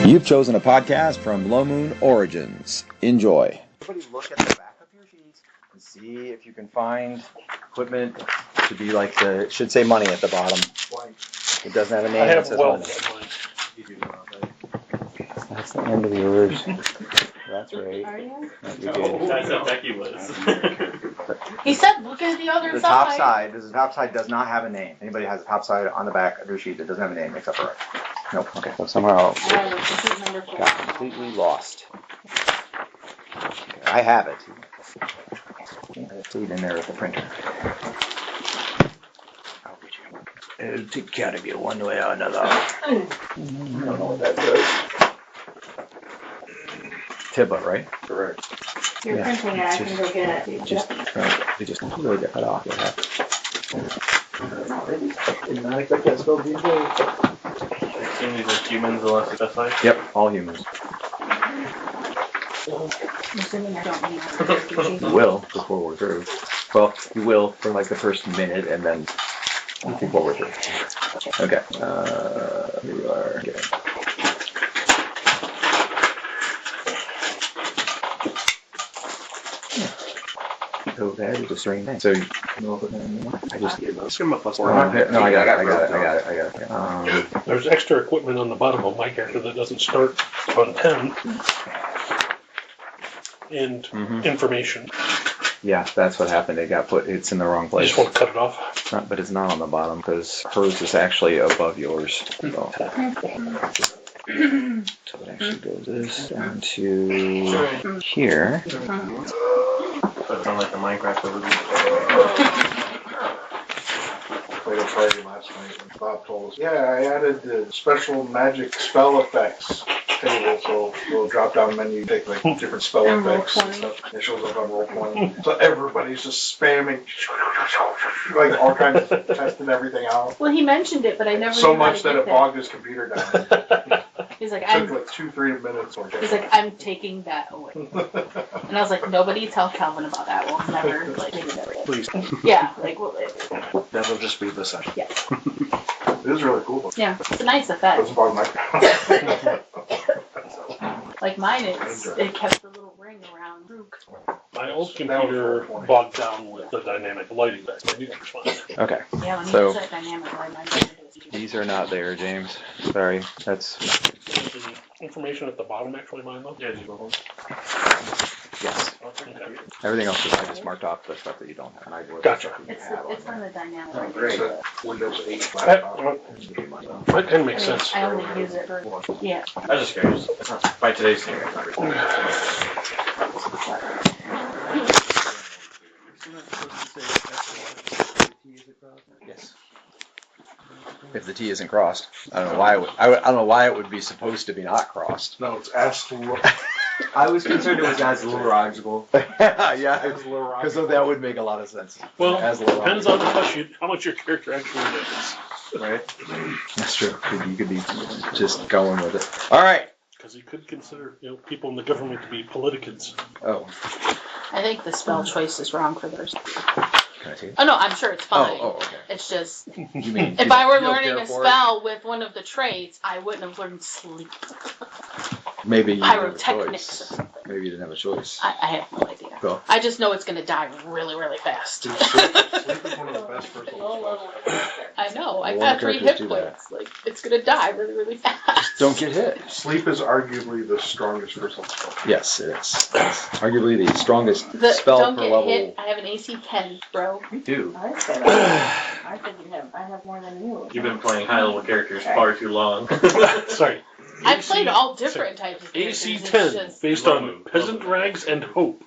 You've chosen a podcast from Low Moon Origins. Enjoy. Everybody look at the back of your sheets and see if you can find equipment to be like it should say money at the bottom. It doesn't have a name. I have it says well. money. That's the end of yours. That's right. Are you? That's how Becky was. He said, look at the other The side. the top side does not have a name. Anybody has a top side on the back of your sheet that doesn't have a name except for it? Nope. Okay. So somehow I have a complete number for got completely lost. Okay, I have it. It's in there with the printer. I'll get you. It'll take care of you one way or another. I don't know what that does. Tibba, right? Correct. You're printing it, I can go get it. They just really get cut off. Did not expect that spelled these days. Assuming these are humans unless specified. Yep, all humans. I'm assuming I don't need You will before we're through. Well, you will for like the first minute and then before we're through. Okay. Here we are. Okay. So that is a strange thing. So I just Let's give him a plus no, one. I got it. There's extra equipment on the bottom of my character that doesn't start on 10. And information. Yeah, that's what happened. It got put. It's in the wrong I place. just want to cut it off. But it's not on the bottom because hers is actually above yours. So it actually goes this down to here. So it's not like the Minecraft overview. Played a party last night and Bob told us, yeah, I added the special magic spell effects table, so we'll drop down menu, take like different spell And effects and Roll20. stuff. It shows up on Roll20. So everybody's just spamming, like all kinds of testing everything out. Well, he mentioned it, but I never So knew how much to that get it there. bogged his computer down. He's like, It took I'm. like 2-3 minutes. He's like, I'm taking that away. And I was like, nobody tell Calvin about that. We'll never like take it away. Please. Yeah, like well, That'll just be the session. yeah, It is really cool. yeah. It's a nice effect. Doesn't bog my Like mine, it kept the little ring around Rook. My old computer bogged down with the dynamic lighting back then. You can respond. Okay. Yeah, when he So- does that dynamic light, mine These are not there, James. Sorry. That's The information at the bottom actually mine though? Yeah, you go home. yes. Okay. Everything else is I just marked off the stuff that you don't have. And I would- Gotcha. It's from the dynamic light. Great. Windows 8 That laptop. kind of makes sense. I only use it for yeah. I was just curious. It's not, by today's standards, it's not required. Yes. If the T isn't crossed, I don't know why. I don't know why it would be supposed to be not crossed. No, it's Aslo. I was concerned it was as logical. Yeah, because that would make a lot of sense. Well, As depends on how much your character actually knows. Right. That's true. You could be just going with it. All right. Because you could consider, people in the government to be politicans. Oh. I think the spell choice is wrong for theirs. Can I see it? Oh no, I'm sure it's fine. Oh, okay. It's just You mean if I were you don't learning care a for it? spell with one of the traits, I wouldn't have learned sleep. Maybe you didn't have a Pyrotechnics choice. or something. Maybe you didn't have a choice. I have no idea. Cool. I just know it's gonna die really, really fast. Sleep is one of the best first level spells. I know. I've Well, got 3 characters hit do that. points. Like it's gonna die really, really fast. Don't get hit. Sleep is arguably the strongest first level spell. Yes, it is. It's arguably the strongest spell Don't per get level. hit. I have an AC 10, bro. You do. I said I think I have more than you. You've been playing high-level characters far too long. Sorry. I've played all different types of characters. AC It's 10, just- based on peasant rags and hope.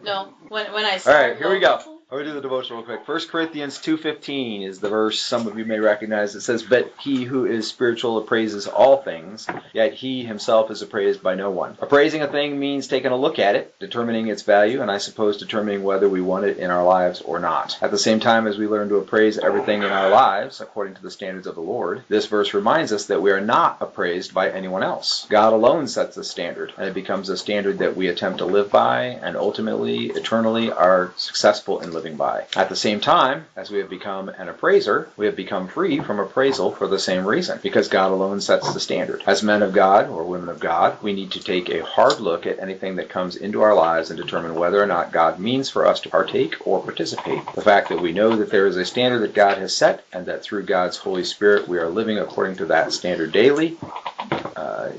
No, when I All started right, here we go. I'll do the devotion real quick. 1 Corinthians 2:15 is the verse some of you may recognize. It says, "But he who is spiritual appraises all things, yet he himself is appraised by no one." Appraising a thing means taking a look at it, determining its value, and I suppose determining whether we want it in our lives or not. At the same time as we learn to appraise everything in our lives, according to the standards of the Lord, this verse reminds us that we are not appraised by anyone else. God alone sets the standard, and it becomes a standard that we attempt to live by, and ultimately, eternally, are successful in living by. At the same time, as we have become an appraiser, we have become free from appraisal for the same reason, because God alone sets the standard. As men of God or women of God, we need to take a hard look at anything that comes into our lives and determine whether or not God means for us to partake or participate. The fact that we know that there is a standard that God has set, and that through God's Holy Spirit we are living according to that standard daily,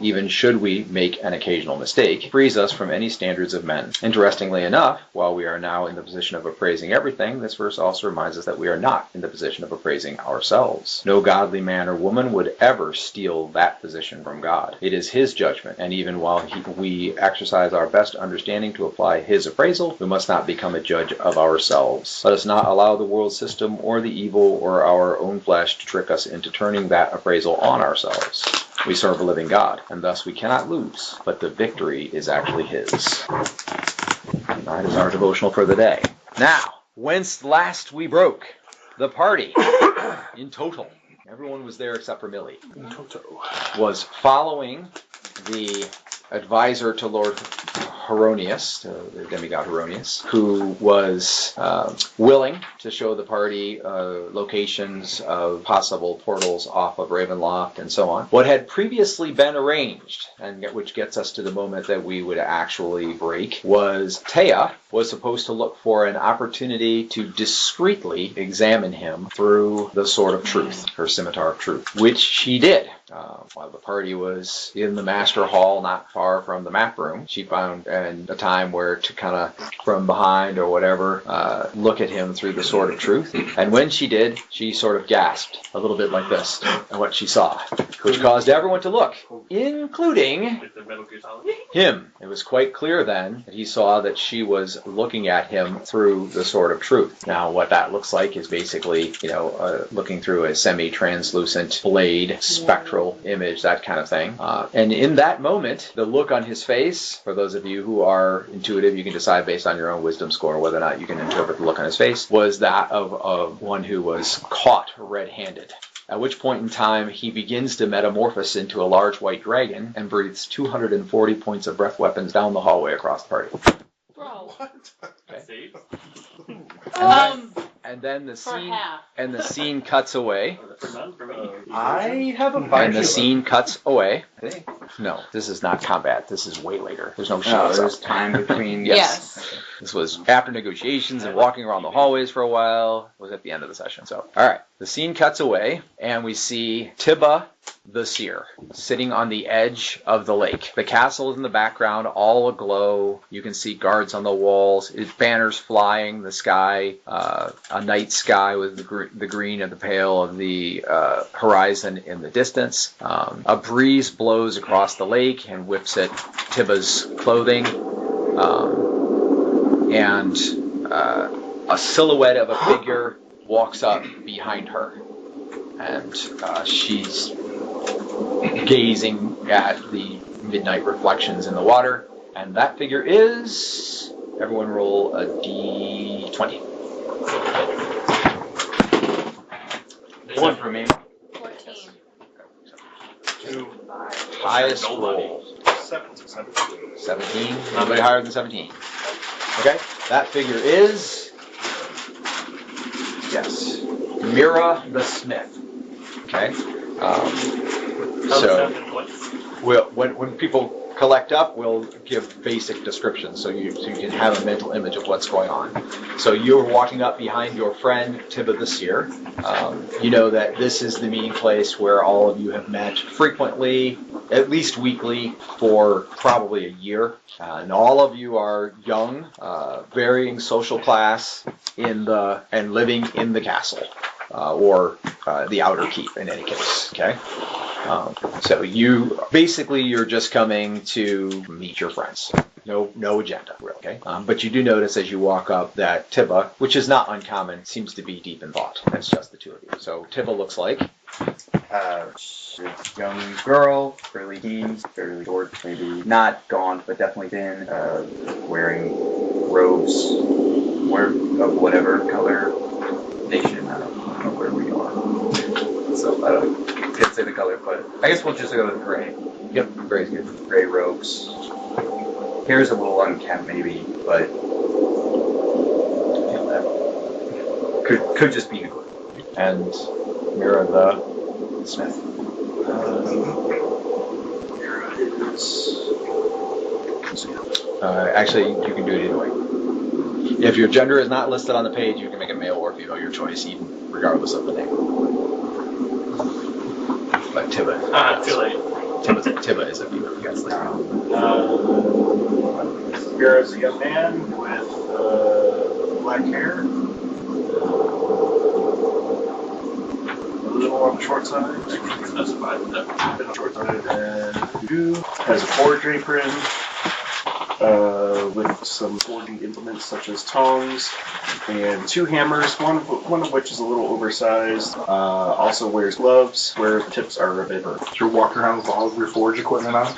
even should we make an occasional mistake, frees us from any standards of men. Interestingly enough, while we are now in the position of appraising everything, this verse also reminds us that we are not in the position of appraising ourselves. No godly man or woman would ever steal that position from God. It is His judgment, and even while we exercise our best understanding to apply His appraisal, we must not become a judge of ourselves. Let us not allow the world system or the evil or our own flesh to trick us into turning that appraisal on ourselves. We serve a living God, and thus we cannot lose, but the victory is actually His. That is our devotional for the day. Now, whence last we broke, the party, in total, everyone was there except for Millie, was following the advisor to Lord Heronius, the demigod Heronius, who was willing to show the party locations of possible portals off of Ravenloft and so on. What had previously been arranged, and which gets us to the moment that we would actually break, was Taya was supposed to look for an opportunity to discreetly examine him through the sword of truth, her scimitar of truth, which she did. While the party was in the master hall, not far from the map room, she found a time where to kind of from behind or whatever look at him through the sword of truth. And when she did, she sort of gasped a little bit like this at what she saw, which caused everyone to look, including him. It was quite clear then that he saw that she was looking at him through the sword of truth. Now, what that looks like is basically, looking through a semi-translucent blade, spectral image, that kind of thing. And in that moment, the look on his face, for those of you who are intuitive, you can decide based on your own wisdom score whether or not you can interpret the look on his face, was that of one who was caught red-handed. At which point in time, he begins to metamorphose into a large white dragon and breathes 240 points of breath weapons down the hallway across the party. Bro. Okay. Um, And then the for scene half. and the scene cuts away. I have a bunch And the of scene cuts away. I think. No, this is not combat. This is way later. There's no No, shields there's up. time between. Yes. This was after negotiations and walking around the hallways for a while. It was at the end of the session. So, all right. The scene cuts away, and we see Tibba the Seer sitting on the edge of the lake. The castle is in the background, all aglow. You can see guards on the walls, banners flying, the sky, a night sky with the green and the pale of the horizon in the distance. A breeze blows across the lake and whips at Tibba's clothing. And a silhouette of a figure walks up behind her. And she's gazing at the midnight reflections in the water. And that figure is... Everyone roll a d20. 1 for me. 14. Highest roll. 17. 17. Nobody higher than 17. Okay. That figure is... Yes. Mira the Smith. Okay. So when people collect up, we'll give basic descriptions so you can have a mental image of what's going on. So you're walking up behind your friend Tibba the Seer. You know that this is the meeting place where all of you have met frequently, at least weekly, for probably a year. And all of you are young, varying social class and living in the castle. Or the outer keep in any case, okay? So you're just coming to meet your friends. No agenda, really, okay? But you do notice as you walk up that Tibba, which is not uncommon, seems to be deep in thought. That's just the two of you. So Tibba looks like... She's a young girl, fairly teens, fairly short, maybe not gaunt, but definitely thin, wearing robes, of whatever color nation, I don't know where we are. So I can't say the color, but I guess we'll just go with gray. Yep, gray's good. Gray robes. Hair's a little unkempt maybe, but Could just be Nicole. And Mira the Smith. Actually, you can do it either way. If your gender is not listed on the page, you can make it male or female, your choice, even regardless of the name. But Tiba. Too late. Tiba is a female. You guys like Here is a young man with black hair. A little on the short side. Specified that. Short side. And has a forge apron. With some forging implements such as tongs and 2 hammers, one of which is a little oversized. Also wears gloves where the tips are a bit hurt. So you're walking around with all of your forge equipment on?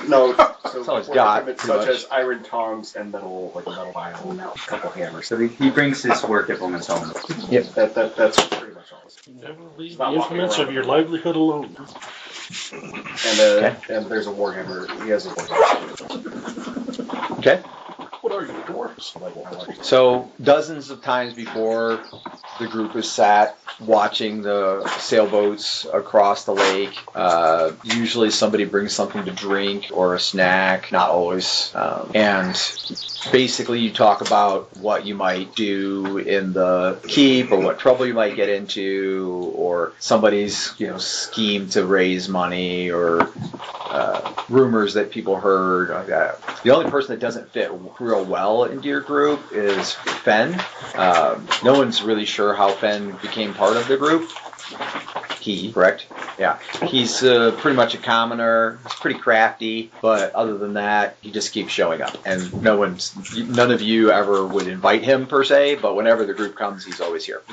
No, all it's got, equipment pretty such much. as iron tongs and metal file, a couple hammers. So he brings his work implements home. Yep. That's pretty much all. Never leave the implements of your livelihood alone. And there's a warhammer. He has a warhammer. Okay. What are you, dwarves? So dozens of times before the group is sat watching the sailboats across the lake. Usually somebody brings something to drink or a snack, not always. And basically you talk about what you might do in the keep or what trouble you might get into or somebody's scheme to raise money or rumors that people heard. The only person that doesn't fit real well into your group is Fen. No one's really sure how Fen became part of the group. Correct? Yeah. He's pretty much a commoner. He's pretty crafty, but other than that, he just keeps showing up. And none of you ever would invite him per se, but whenever the group comes, he's always here.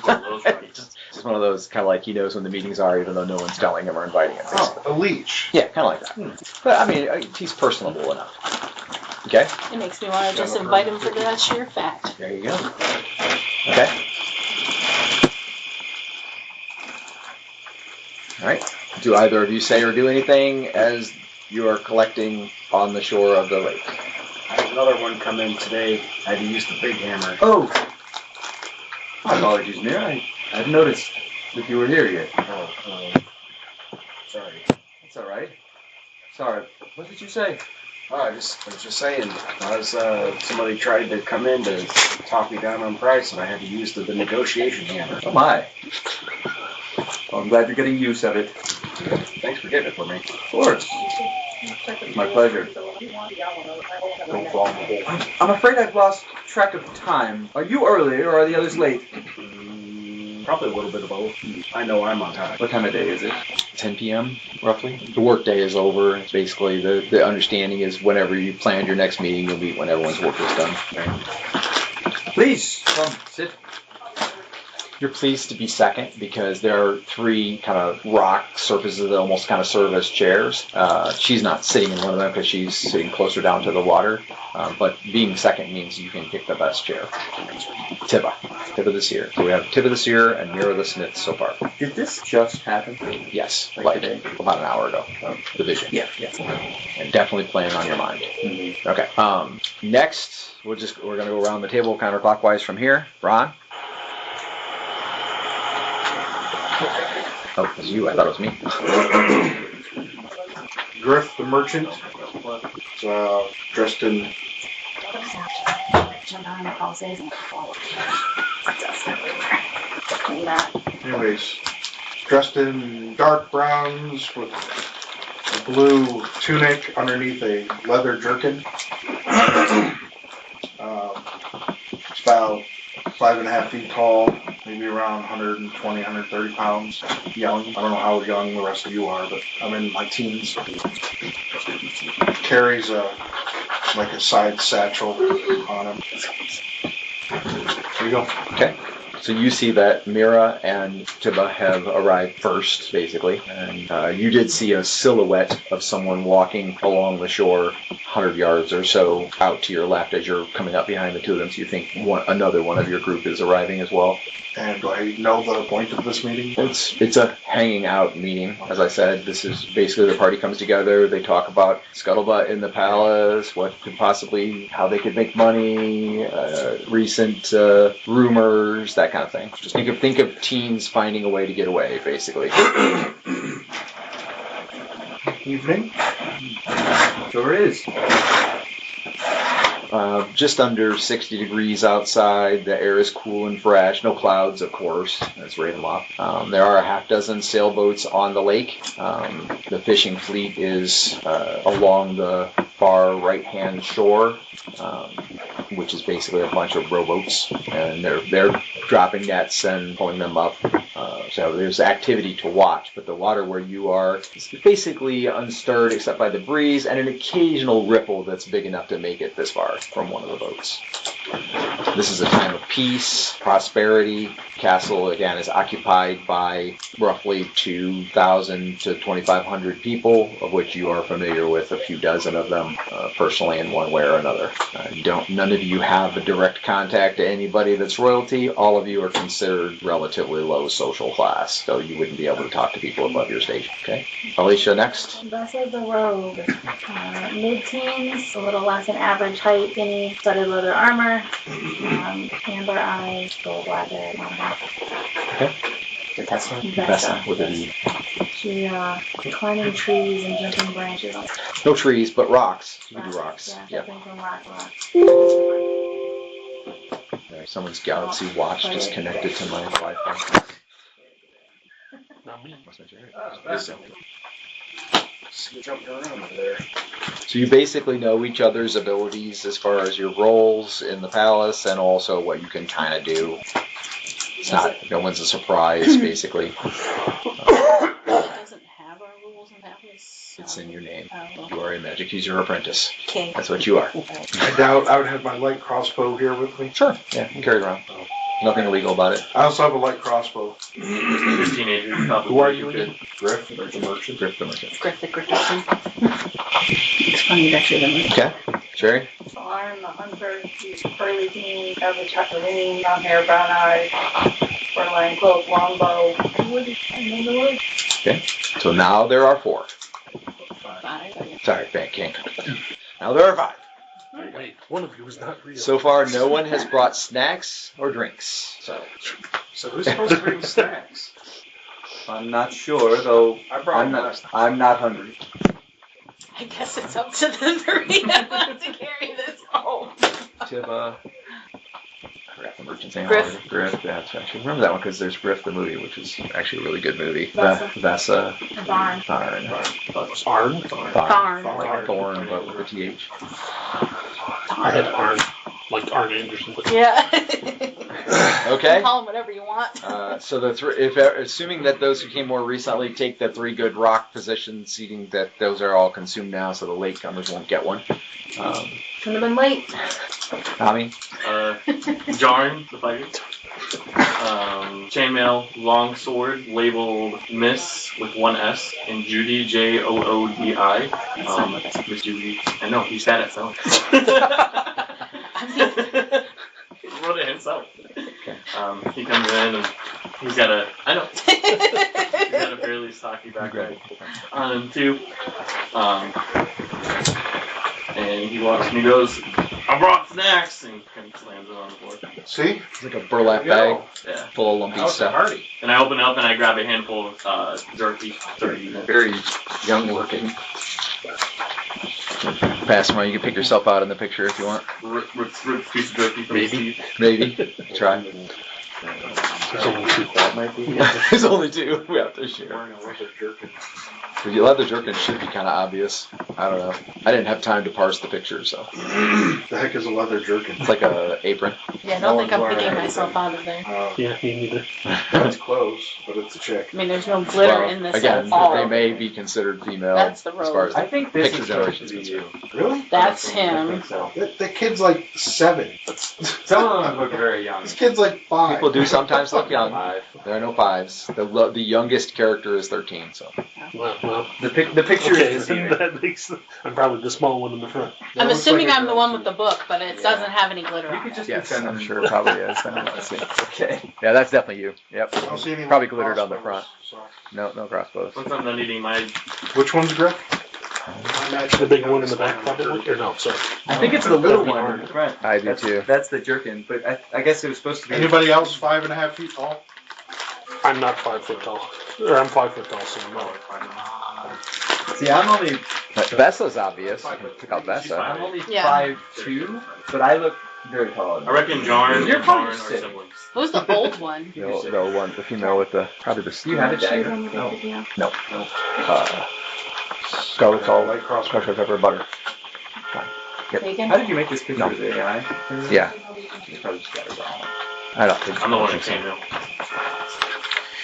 Just one of those kind of like he knows when the meetings are, even though no one's telling him or inviting him. Oh, a leech. Yeah, kind of like that. But I mean, he's personable enough. Okay? It makes me want to just invite him for that sheer fact. There you go. Okay. All right. Do either of you say or do anything as you are collecting on the shore of the lake? I had another one come in today. I had to use the big hammer. Oh! My apologies, Mira. I hadn't noticed that you were here yet. Sorry. That's all right. Sorry. What did you say? I was just saying, somebody tried to come in to talk me down on price, and I had to use the negotiation hammer. Oh my. Well, I'm glad you're getting use of it. Thanks for getting it for me. Of course. My pleasure. I'm afraid I've lost track of time. Are you early or are the others late? Probably a little bit of both. I know I'm on time. What time of day is it? 10 p.m. roughly. The work day is over. It's basically the understanding is whenever you planned your next meeting, you'll meet when everyone's work is done. Please, come, sit. You're pleased to be second because there are 3 kind of rock surfaces that almost kind of serve as chairs. She's not sitting in one of them because she's sitting closer down to the water. But being second means you can pick the best chair. Tiba the Seer. So we have Tiba the Seer and Mira the Smith so far. Did this just happen? Yes, Like like today? about an hour ago. The vision. Yeah. And definitely playing on your mind. Mm-hmm. Okay. Next, we're gonna go around the table counterclockwise from here. Ron. Oh, it was you. I thought it was me. Griff the merchant, dressed in dressed in dark browns with a blue tunic underneath a leather jerkin. It's about 5.5 feet tall, maybe around 120, 130 pounds. Young. I don't know how young the rest of you are, but I'm in my teens. Carries a side satchel on him. There you go. Okay. So you see that Mira and Tiba have arrived first, basically. And you did see a silhouette of someone walking along the shore 100 yards or so out to your left as you're coming up behind the two of them. So you think another one of your group is arriving as well. And do I know the point of this meeting? It's a hanging out meeting. As I said, this is basically the party comes together. They talk about scuttlebutt in the palace, how they could make money, recent rumors, that kind of thing. Just think of teens finding a way to get away, basically. Evening. Sure is. Just under 60 degrees outside. The air is cool and fresh. No clouds, of course. That's Ravenloft. There are a half dozen sailboats on the lake. The fishing fleet is along the far right-hand shore, which is basically a bunch of rowboats, and they're dropping nets and pulling them up. So there's activity to watch, but the water where you are is basically unstirred except by the breeze and an occasional ripple that's big enough to make it this far from one of the boats. This is a time of peace, prosperity. Castle, again, is occupied by roughly 2,000 to 2,500 people, of which you are familiar with a few dozen of them personally in one way or another. None of you have a direct contact to anybody that's royalty. All of you are considered relatively low social class, so you wouldn't be able to talk to people above your station. Okay, Alicia, next. Best of the robe. Mid-teens, a little less than average height, skinny, studded leather armor, amber eyes, gold lather. Okay. Vessa. With a V. She climbing trees and jumping branches. No trees, but rocks. You can do rocks. Yeah, Yep. jumping from rock to rock. Right, someone's Galaxy Watch disconnected to my Wi-Fi. Not me. See you jumping around over there. So you basically know each other's abilities as far as your roles in the palace and also what you can kind of do. It's not, no one's a surprise, basically. It doesn't have our rules and palace. It's in your name. Oh. You are a magic user apprentice. Okay. That's what you are. I doubt I would have my light crossbow here with me. Sure. Yeah, you can carry it around. Nothing illegal about it. I also have a light crossbow. You're a teenager. Probably Who are you could. again? Griff, the merchant. Griff the merchant. Griff the Griffin. It's funny that you're the merchant. Okay. Sherry? Arm, the hunter, she's curly teen, have a chocolate brown hair, brown eyes, fur-lined cloak, long bow. Okay. So now there are 4. 5. Sorry, can't. Now there are 5. Wait, one of you is not real. So far, no one has brought snacks or drinks. So who's supposed to bring snacks? I'm not sure, though. I'm not hungry. I guess it's up to the 3 of us to carry this home. Tiba. I forgot the merchant's name. Griff. already. Griff. That's actually remember that one because there's Griff the movie, which is actually a really good movie. Vessa. Vessa. Barn. Tharn. Arn? Thorn. Like Thorn, but with a TH. I had Arn. Like Arn Anderson. But Yeah. Okay. Call him whatever you want. So assuming that those who came more recently take the 3 good rock positions, seating that those are all consumed now, so the latecomers won't get one. Shouldn't have been late. Tommy. Jarn, the fighter. Chainmail, long sword, labeled Miss with 1 S, and Judy, Joodi. Miss Judy. I know, he's bad at spelling. He wrote it himself. Okay. He comes in and he's got a fairly stocky background on him too. And he walks and he goes, I brought snacks, and kind of slams it on the floor. See? It's like a burlap bag Yeah. full of lumpy How's stuff. Hardy? And I open it up and I grab a handful of jerky. Very young looking. Pass them around. You can pick yourself out in the picture if you want. Rip piece of jerky from his teeth. Maybe. Try. there's only 2. That might be. There's only 2. We have to share. Wearing a leather jerkin. The leather jerkin should be kind of obvious. I don't know. I didn't have time to parse the picture, so. The heck is a leather jerkin? It's like a apron. Yeah, I don't think I'm picking myself out of there. Yeah, me neither. It's close, but it's a chick. I mean, there's no glitter Well, in this again, at all. they may be considered female That's the as far as I think this picture is generation supposed is to be concerned. you. Really? That's I him. think so. That kid's like 7. Some of them look very young. This kid's like 5. People do sometimes look young. 5. There are no 5s. The youngest character is 13, so. Well. The picture Okay, is deceiving. that makes. I'm probably the small one in the front. I'm looks assuming like a I'm the girl, one too. with the book, but it Yeah. doesn't have any glitter You on could it. just Yes, pretend I'm them. sure it probably is. Let's see. Okay. Yeah, that's definitely you. Yep. I don't see any Probably like glittered on the crossbows, front. No crossbows. Once I'm done eating my So. Which one's Griff? The big one in the back, probably? Or no, sorry. I think it's the little one in the front. I do too. That's the jerkin, but I guess it was supposed to be. Anybody else 5.5 feet tall? I'm not 5 foot tall. Or I'm 5 foot tall, so no. See, I'm only Vessa's obvious. I can pick out Vessa. I'm only Yeah. 5'2", but I look very tall. I reckon Jarn You're and probably Jarn are sick. siblings. Who's the old one? The one, the female with the probably the. Do you have a dagger? No. Scarlet salt, crushed pepper, butter. Bacon? How did you make this picture? No. With AI? Yeah. You probably just got it wrong. I don't think. I'm the one I who think came in.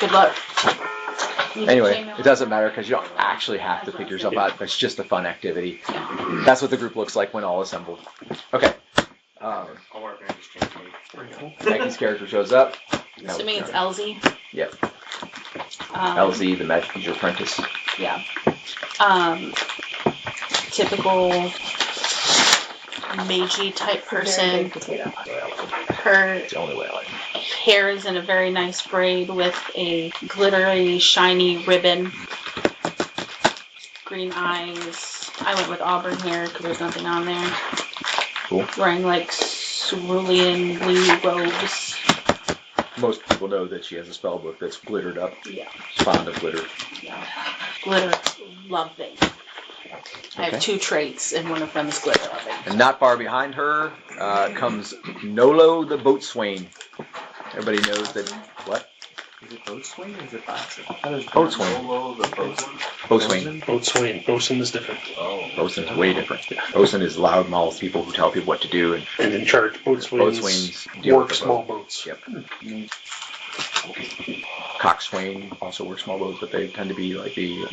Good luck. You Anyway, came in it doesn't matter because you don't actually have to pick yourself out. It's just a fun activity. That's what the group looks like when all assembled. Okay. All our parents changed me. Maggie's character shows up. Assuming it's LZ. Yep. LZ. LZ, the magic user apprentice. Yeah. Typical magey type person. Her It's the only way I like it. hair is in a very nice braid with a glittery, shiny ribbon. Green eyes. I went with auburn hair because there's nothing on there. Cool. Wearing like cerulean blue robes. Most people know that she has a spell book that's glittered up. Yeah. She's fond of glitter. Glitter loving. I Okay. have 2 traits, and one of them is glitter loving. And not far behind her comes Nolo the boatswain. Everybody knows that. What? Is it boatswain or is it boxer? Boatswain. Boatswain. Boatswain. Bosun is different. Boatswain's way different. Boatswain is loudmouth people who tell people what to do, and And in charge, boatswains boatswains deal work with the small boat. boats. Yep. Coxswain also works small boats, but they tend to be like the.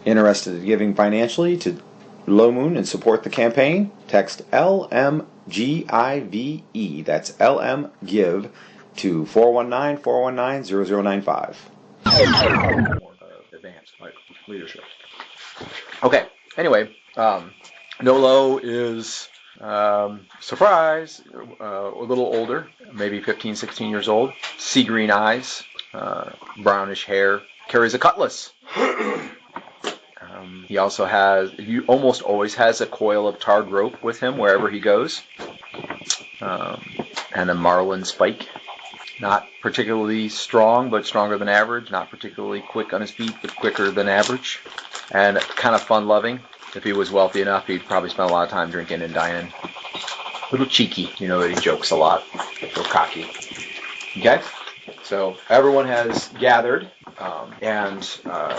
Interested in giving financially to Low Moon and support the campaign? Text LMGIVE, that's LMGIVE, to 419-419-0095. More advanced like leadership. Okay. Anyway, Nolo is surprise, a little older, maybe 15, 16 years old. Sea green eyes, brownish hair. Carries a cutlass. He also almost always has a coil of tarred rope with him wherever he goes, and a marlin spike. Not particularly strong, but stronger than average. Not particularly quick on his feet, but quicker than average. And kind of fun-loving. If he was wealthy enough, he'd probably spend a lot of time drinking and dining. A little cheeky. You know that he jokes a lot. A little cocky. Okay? So everyone has gathered, and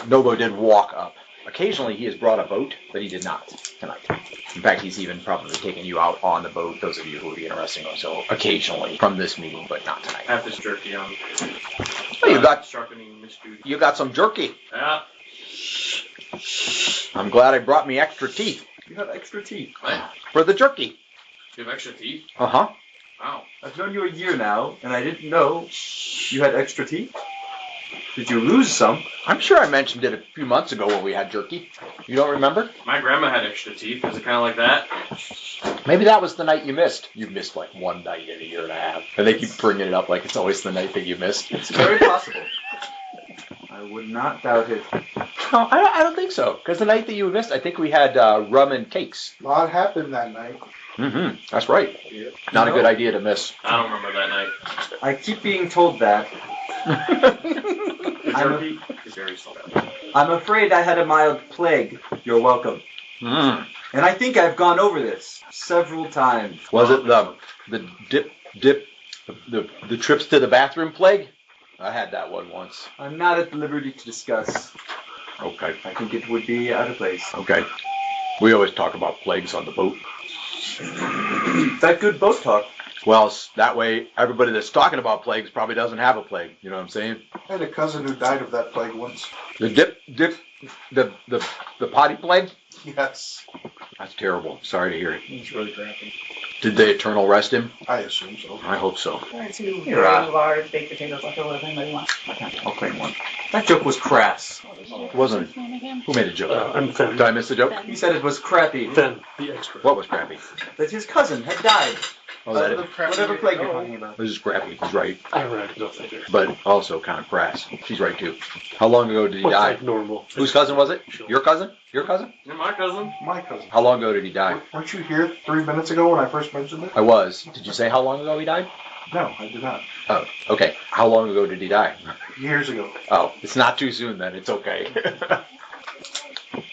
Novo did walk up. Occasionally he has brought a boat, but he did not tonight. In fact, he's even probably taken you out on the boat, those of you who would be interested. So occasionally from this meeting, but not tonight. I have this jerky on. Oh, Sharpening Miss Judy. you got some jerky. Yeah. I'm glad I brought me extra teeth You have extra teeth. What? for the jerky. You have extra teeth? Uh-huh. Wow. I've known you a year now, and I didn't know you had extra teeth. Did you lose some? I'm sure I mentioned it a few months ago when we had jerky. You don't remember? My grandma had extra teeth. Is it kind of like that? Maybe that was the night you missed. You missed like one night in a year and a half. And they keep bringing it up like it's always the night that you missed. It's very possible. I would not doubt it. No, I don't think so. Because the night that you missed, I think we had rum and cakes. A lot happened that night. Mm-hmm. That's right. Not a good idea to miss. I don't remember that night. I keep being told that. The jerky is very salty. I'm afraid I had a mild plague. You're welcome. Mm. And I think I've gone over this several times. Was it the trips to the bathroom plague? I had that one once. I'm not at liberty to discuss. Okay. I think it would be out of place. Okay. We always talk about plagues on the boat. That good boat talk. Well, that way everybody that's talking about plagues probably doesn't have a plague. You know what I'm saying? I had a cousin who died of that plague once. The potty plague? Yes. That's terrible. Sorry to hear it. It's really crappy. Did they eternal rest him? I assume so. I hope so. There are 2 You're very right. large baked potatoes left over if anybody wants. I'll claim one. That joke was crass. Wasn't. Who made a joke? I'm Finn. Did I miss the joke? He said it was crappy. Finn, the expert. What was crappy? That his cousin had died. Oh, that is, Whatever plague you're talking about. this is crappy. He's right. I read no figure. But also kind of crass. She's right too. How long ago did he What's die? like normal? Whose cousin was it? Your cousin? Your cousin? You're my cousin. My cousin. How long ago did he die? Weren't you here 3 minutes ago when I first mentioned it? I was. Did you say how long ago he died? No, I did not. Oh, okay. How long ago did he die? Years ago. Oh, it's not too soon then. It's okay.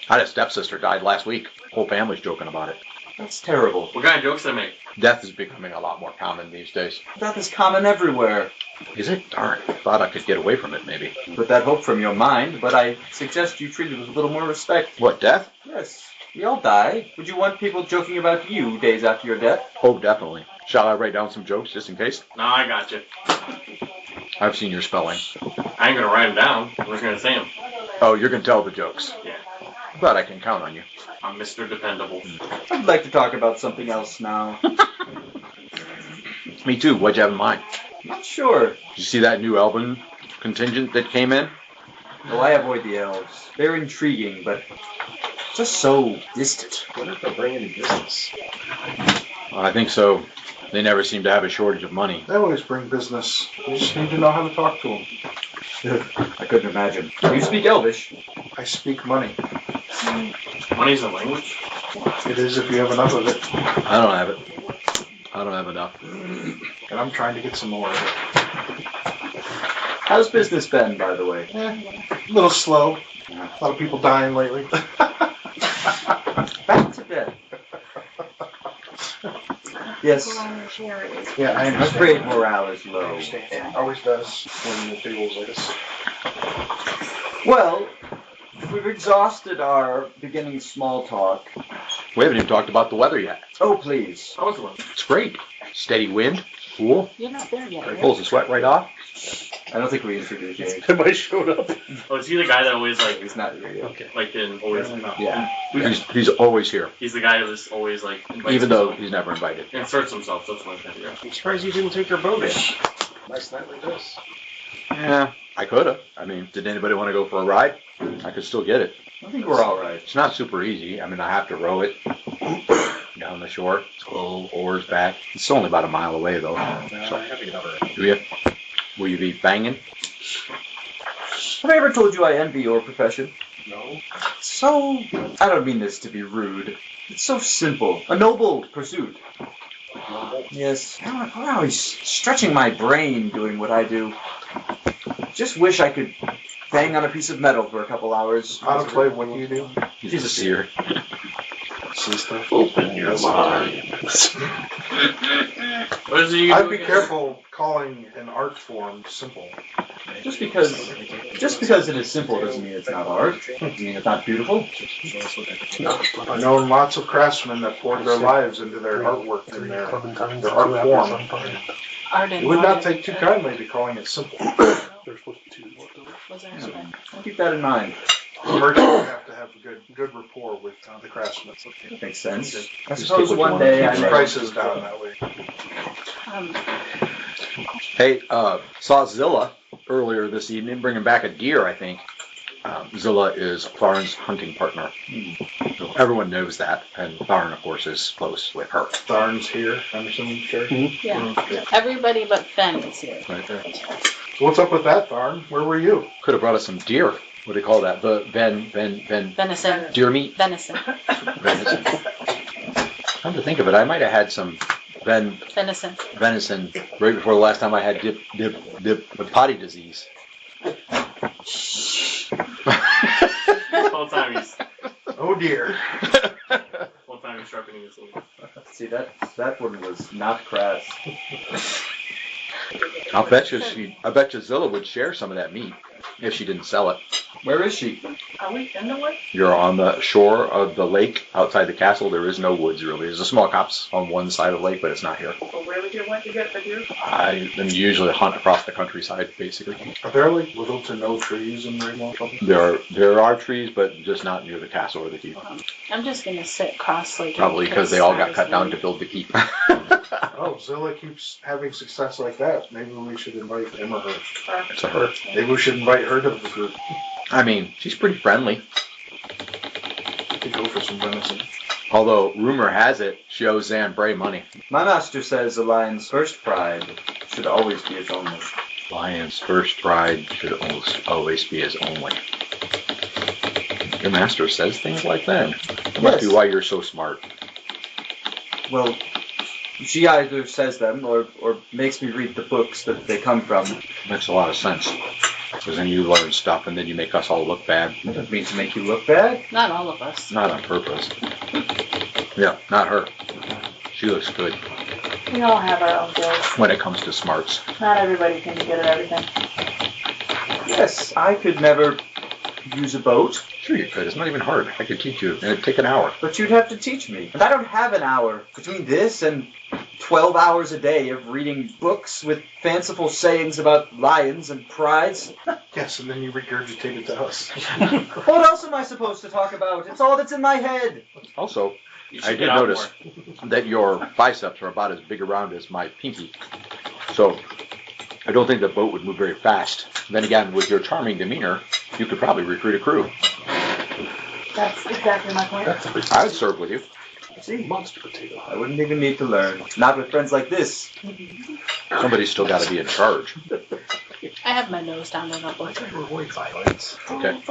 I had a stepsister died last week. Whole family's joking about it. That's terrible. What kind of jokes they make? Death is becoming a lot more common these days. That is common everywhere. Is it? Darn. Thought I could get away from it, maybe. Put that hope from your mind, but I suggest you treat it with a little more respect. What, death? Yes, we all die. Would you want people joking about you days after your death? Oh, definitely. Shall I write down some jokes just in case? No, I got you. I've seen your spelling. I ain't gonna write them down. I'm just gonna say them. Oh, you're going to tell the jokes. Yeah. But I can count on you. I'm Mr. Dependable. I'd like to talk about something else now. Me too. What'd you have in mind? Not sure. Did you see that new Elven contingent that came in? Well, I avoid the elves. They're intriguing, but just so distant. What if they bring any business? I think so. They never seem to have a shortage of money. They always bring business. You just need to know how to talk to them. I couldn't imagine. You speak Elvish. I speak money. Money's a language? It is if you have enough of it. I don't have it. I don't have enough. And I'm trying to get some more of it. How's business been, by the way? A little slow. A lot of people dying lately. Back to bed. Yes. Yeah, I I'm understand. afraid morale is I low. understand. It always does when the table's like this. Well, we've exhausted our beginning small talk. We haven't even talked about the weather yet. Oh, please. How was the one? It's great. Steady wind. Cool. You're not there yet. right? Pulls the sweat right off. I don't think we introduced James. Everybody showed up. Oh, is he the guy that always He's not here yet. Okay. didn't always? Yeah. He's always here. He's the guy who just always invites Even though himself. he's never invited. Inserts himself. That's what I think. Yeah. I'm surprised you didn't take your boat in. Nice night like this. Yeah, I could have. I mean, did anybody want to go for a ride? I could still get it. I think we're all right. It's not super easy. I mean, I have to row it down the shore. It's cool. Oars back. It's only about a mile away, though. I have to get over it. Do you? Will you be banging? Have I ever told you I envy your profession? No. So, I don't mean this to be rude. It's so simple. A noble pursuit. Yes. I'm always stretching my brain doing what I do. Just wish I could bang on a piece of metal for a couple hours. Autoclave, what do you do? He's a seer. Sister, open your mind. What is he? I'd be careful calling an art form simple. Just because it is simple doesn't mean it's not art. Doesn't mean it's not beautiful. I've known lots of craftsmen that poured their lives into their artwork and their art form. Art It and would not art. take too kindly to calling it simple. They're supposed to do what though? Was there something? I'll keep that in mind. The merchant would have to have good rapport with the craftsmen. That makes sense. I Just suppose stick with one one. day Keeps I prices down that way. Hey, saw Zilla earlier this evening bringing back a deer, I think. Zilla is Tharn's hunting partner. So everyone knows that, and Tharn, of course, is close with her. Tharn's here, I'm assuming, sure. Yeah. Everybody but Fen is here. Right there. So what's up with that, Tharn? Where were you? Could have brought us some deer. What do they call that? The Venison. deer meat? Venison. Venison. Come to think of it, I might have had some Venison. venison right before the last time I had dip potty disease. Whole time he's Oh dear. sharpening his little. see that one was not crass. I bet you Zilla would share some of that meat if she didn't sell it. Where is she? Are we in the woods? You're on the shore of the lake outside the castle. There is no woods really. There's a small copse on one side of the lake, but it's not here. Well, where would you want to get the deer? I usually hunt across the countryside, basically. Are there like little to no trees in Rainbow? There are trees, but just not near the castle or the keep. I'm just gonna sit cross-legged. Probably because they all got cut down to build the keep. Oh, Zilla keeps having success like that. Maybe we should invite him or her. It's a her. Maybe we should invite her to the group. I mean, she's pretty friendly. To go for some venison. Although, rumor has it, she owes Zan Bray money. My master says a lion's first pride should always be its only. Lion's first pride should always be his only. Your master says things like that. That must be why you're so smart. Well, she either says them or makes me read the books that they come from. Makes a lot of sense. Because then you learn stuff and then you make us all look bad. I don't mean to make you look bad. Not all of us. Not on purpose. Yeah, not her. She looks good We all have our own gills. when it comes to smarts. Not everybody can be good at everything. Yes, I could never use a boat, Sure you could. It's not even hard. I could teach you. And it'd take an hour. but you'd have to teach me. And I don't have an hour between this and 12 hours a day of reading books with fanciful sayings about lions and prides. Yes, and then you regurgitate it to us. What else am I supposed to talk about? It's all that's in my head. Also, You I should did get out notice that your biceps are about as big around as my pinky. So, I don't think the boat would move very fast. Then again, with your charming demeanor, you could probably recruit a crew. That's exactly my point. That's a big I would serve with you. See, monster potato. I wouldn't even need to learn. Not with friends like this. Somebody's still got to be in charge. I have my nose down in a book. Avoid violence. Okay.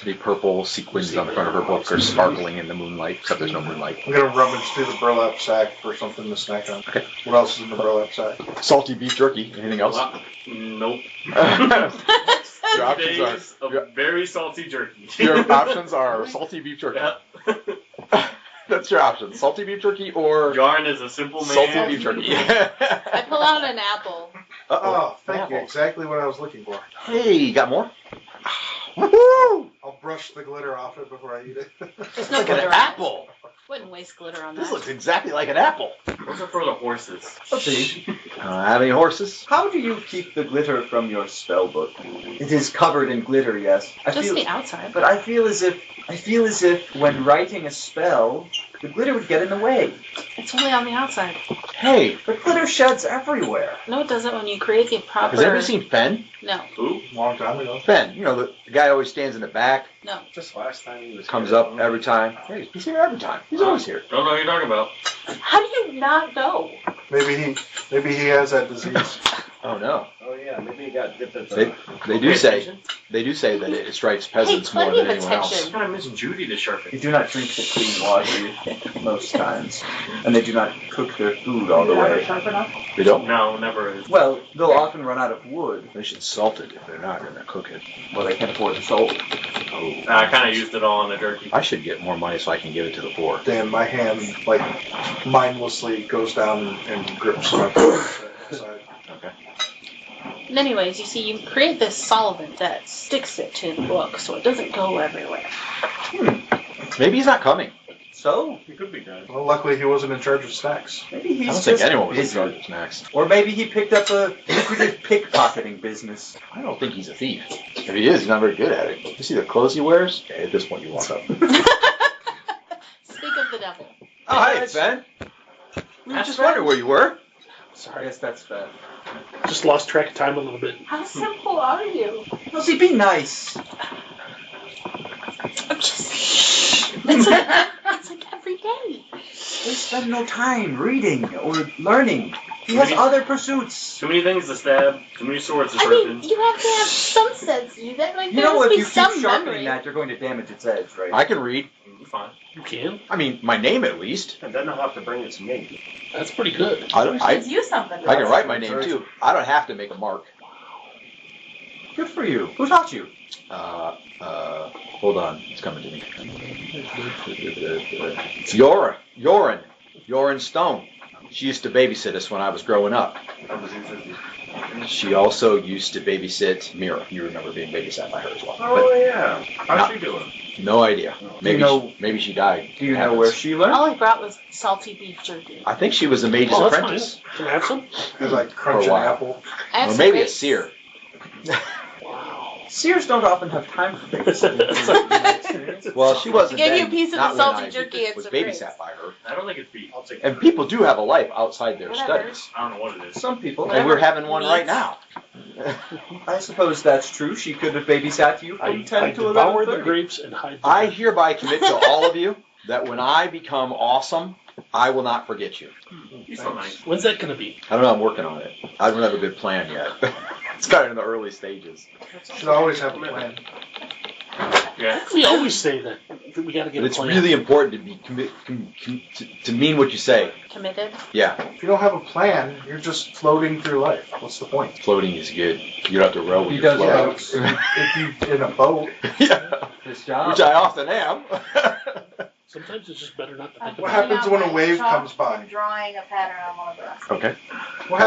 The purple sequins on the front of her book are sparkling in the moonlight, except there's no moonlight. I'm gonna rummage through the burlap sack for something to snack on. Okay. What else is in the burlap sack? Salty beef jerky. Anything else? Nope. Your options are. Days of very salty jerky. Your options are salty beef jerky. Yeah. That's your option. Salty beef jerky or Yarn is a simple man. salty beef jerky. I pull out an apple. Oh, thank you. Exactly what I was looking for. Hey, you got more? Woohoo! I'll brush the glitter off it before I eat it. There's no Like an glitter on it. apple. Wouldn't waste glitter on This that. looks exactly like an apple. Those are for the horses. See, Have any horses? how do you keep the glitter from your spell book? It is covered in glitter, yes. Just the outside. But I feel as if when writing a spell, the glitter would get in the way. It's only on the outside. Hey, But glitter sheds everywhere. No, it doesn't when you create the proper... has anybody seen Fen? No, Who? Long time ago. Fen, you know, the guy always stands in the back, no. Just last time he was comes here. up every time. Hey, he's here every time. He's always here. Don't know what you're talking about. How do you not know? Maybe he has that disease. Oh no. Oh yeah, maybe he got dipped at They, the... they do say that it strikes peasants more plenty than of anyone else. attention. I'm gonna miss Judy to They sharpen. do not drink the clean water most times. And they do not cook their food all the Never way. sharp enough. They don't. No, never is. Well, they'll often run out of wood. They should salt it if they're not going to cook it. Well, they can't afford the salt. Oh. I kind of used it all on the jerky. I should get more money so I can give it to the poor. Dan, my hand mindlessly goes down and grips my side. Okay. And anyways, you see, you create this solvent that sticks it to the book so it doesn't go everywhere. Maybe he's not coming. So, He could be done. Well, luckily he wasn't in charge of snacks. maybe I he's don't just think anyone was in busy. charge of snacks. Or maybe he picked up a lucrative pickpocketing business. I don't think he's a thief. If he is, he's not very good at it. You see the clothes he wears? Okay, at this point, you walk up. Speak of the devil. Oh, hey, Ben. We were just wondering where you were. I guess that's bad. Just lost track of time a little bit. How simple are you? Well, see, be nice. I'm just... It's like every day. They spend no time reading or learning. He has other pursuits. Too many things to stab. Too many swords to I sharpen. mean, you have to have some sense. You that like You there know, must if be you keep some sharpening memory. that, you're going to damage its edge, right? I can read. Fine. You can? I mean, my name at least. And then I'll have to bring it to me. That's pretty good. I Gives you something. can write my name too. I don't have to make a mark. Good for you. Who taught you? Hold on. It's coming to me. It's Yorin Stone. She used to babysit us when I was growing up. She also used to babysit Mira. You remember being babysat by her as well. Oh yeah. How's No. she doing? But no idea. Maybe know- she died. Do you know Happens. where she learned? All I brought was salty beef jerky. I think she was a mage's Oh, that's apprentice. fine. Can I have some? It's like crunch For a an while. apple. I have Or some maybe a grapes. seer. Seers don't often have time for this. Well, she wasn't. I gave you then, a piece of not the when salty I jerky and was some babysat grapes. by her. I don't think it's beef. I'll take And people do have a life outside their Whatever. studies. I don't know what it is. Some people. And we're having one right now. I suppose that's true. She could have babysat you from 10 I to devour the 11:30. grapes and hide the I hereby commit to all of you that when I become awesome, I will not forget you. You're so nice. When's that gonna be? I don't know, I'm working on it. I don't have a good plan yet. It's kind of in the early stages. Should always have a plan. Yeah. We always say that we gotta get But a it's plan. really important to be to mean what you say. Committed. Yeah, If you don't have a plan, you're just floating through life. What's the point? floating is good. You don't have to row when He you're does floating. boats. If you in a boat, Yeah, His job. which I often am. Sometimes it's just better not to think What about happens when a wave comes by? I'm drawing a pattern on one of the rocks. Okay. What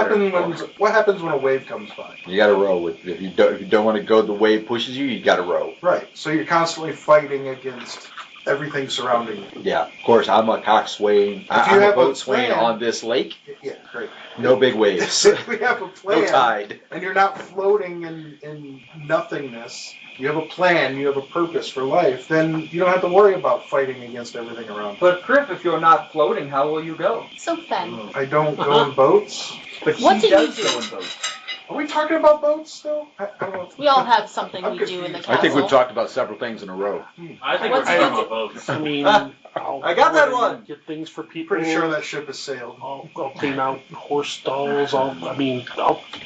happens when a wave comes by? You got to row with. If you don't want to go, the wave pushes you. You got to row. Right. So you're constantly fighting against everything surrounding you. Yeah. Of course, I'm a coxswain. If you I'm a have a boat swain plan- on this lake. Yeah, great. No big waves. If we have a plan, No tide. and you're not floating in nothingness, you have a plan, you have a purpose for life, then you don't have to worry about fighting against everything around you. But Criff, if you're not floating, how will you go? So fun. I don't go in boats. But What he do you does do? go in boats. Are we talking about boats still? I don't know. We all have something I'm we do in the confused. castle. I think we've talked about several things in a row. I think What's we're it talking do? about boats. I mean, I got that one. Get things for people. Pretty sure that ship has sailed. I'll clean out horse stalls. I'll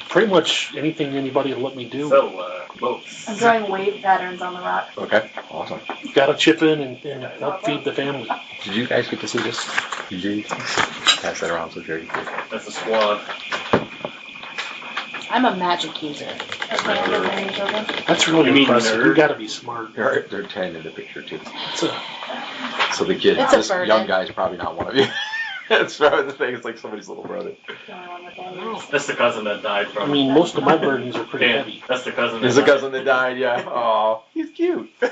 pretty much anything anybody will let me do. So, boats. I'm drawing wave patterns on the rock. Okay. Awesome. Got to chip in and help feed the family. Did you guys get to see this? Did you pass that around so Jerry? That's a squad. I'm a magic user. That's what I'm doing in children. That's really You mean impressive. nerd? You got to be smart. They're 10 in the picture too. It's a, So the kid, It's a this burden. young guy's probably not one of you. That's probably the thing. It's like somebody's little brother. The only one with that is- That's the cousin that died I from. mean, most of my burdens are pretty Dan. heavy. That's the cousin. There's that a died. cousin that died. Yeah. Oh, he's cute. And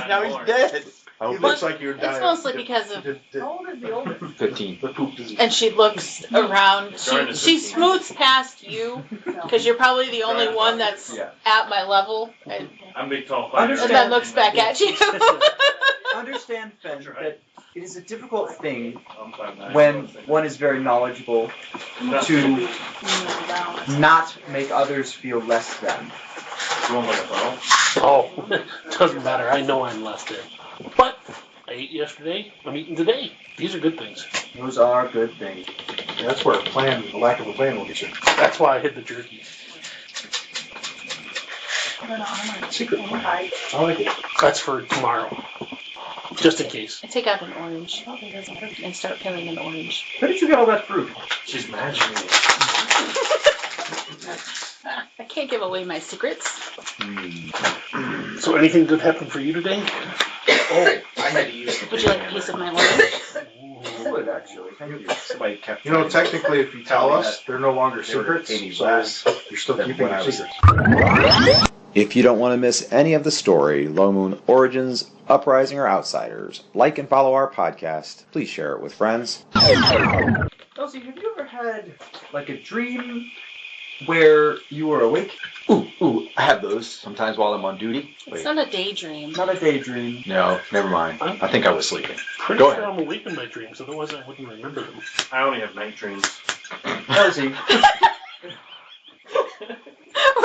now he's born. dead. He looks like you would die. It's mostly because of. How old is the oldest? 15. the poop disease. And she looks around. Jordan She is 15. smooths past you because you're probably the only one that's Yeah. at my level, and I'm big, tall, fighter. and then looks back at you. Understand, Fen, that it is a difficult thing I'm 5'9". when one is very knowledgeable to not make others feel less than. You want like a bottle? Oh, doesn't matter. I know I'm less than. But I ate yesterday. I'm eating today. These are good things. Those are good things. That's where a lack of a plan will get you. That's why I hid the jerky. Secret plan. I like it. That's for tomorrow. Just in case. I take out an orange and start peeling an orange. Where did you get all that fruit? She's magic. I can't give away my secrets. So anything good happened for you today? Oh, I had to use Would you like a piece of my orange? I would actually. Thank you. Somebody kept. You know, technically, if you tell us, they're no longer They were secrets, 80 so less you're still than keeping when I your was- secrets. If you don't want to miss any of the story, Low Moon Origins, Uprising, or Outsiders, like and follow our podcast. Please share it with friends. Elsie, have you ever had like a dream where you were awake? Ooh, I have those sometimes while I'm on duty. It's not a daydream. Not a daydream. No, never mind. I think I was sleeping. Pretty Go sure ahead. I'm awake in my dreams, otherwise I wouldn't remember them. I only have night dreams. Elsie, We're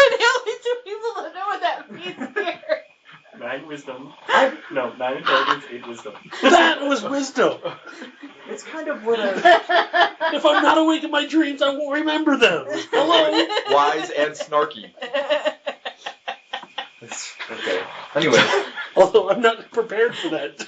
the only two people that know what that means here. 9 wisdom. No, 9 intelligence, 8 wisdom. That was wisdom. it's kind of what a... If I'm not awake in my dreams, I won't remember them. Hello? Wise and snarky. Okay. Anyway, Although I'm not prepared for that.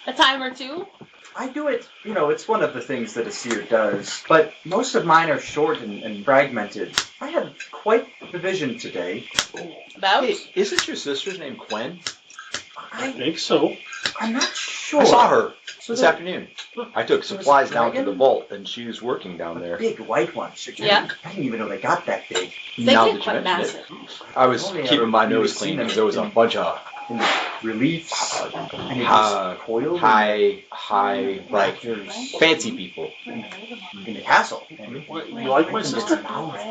A time or two? I do it, it's one of the things that a seer does, but most of mine are short and fragmented. I had quite the vision today. About? Hey, isn't your sister's name Gwen? I think so. I'm not sure. I saw her So this there- afternoon. I took there was supplies a down to the dragon? vault, and she was working down there. Big white ones. Yeah. I didn't even know they got that big. They Now get that you quite mention massive. it, I was Only keeping ever my really nose seen clean them because there was a in- bunch of In the reliefs, and it was coiled high, like rafters fancy people. in the castle. And What, you like my sister?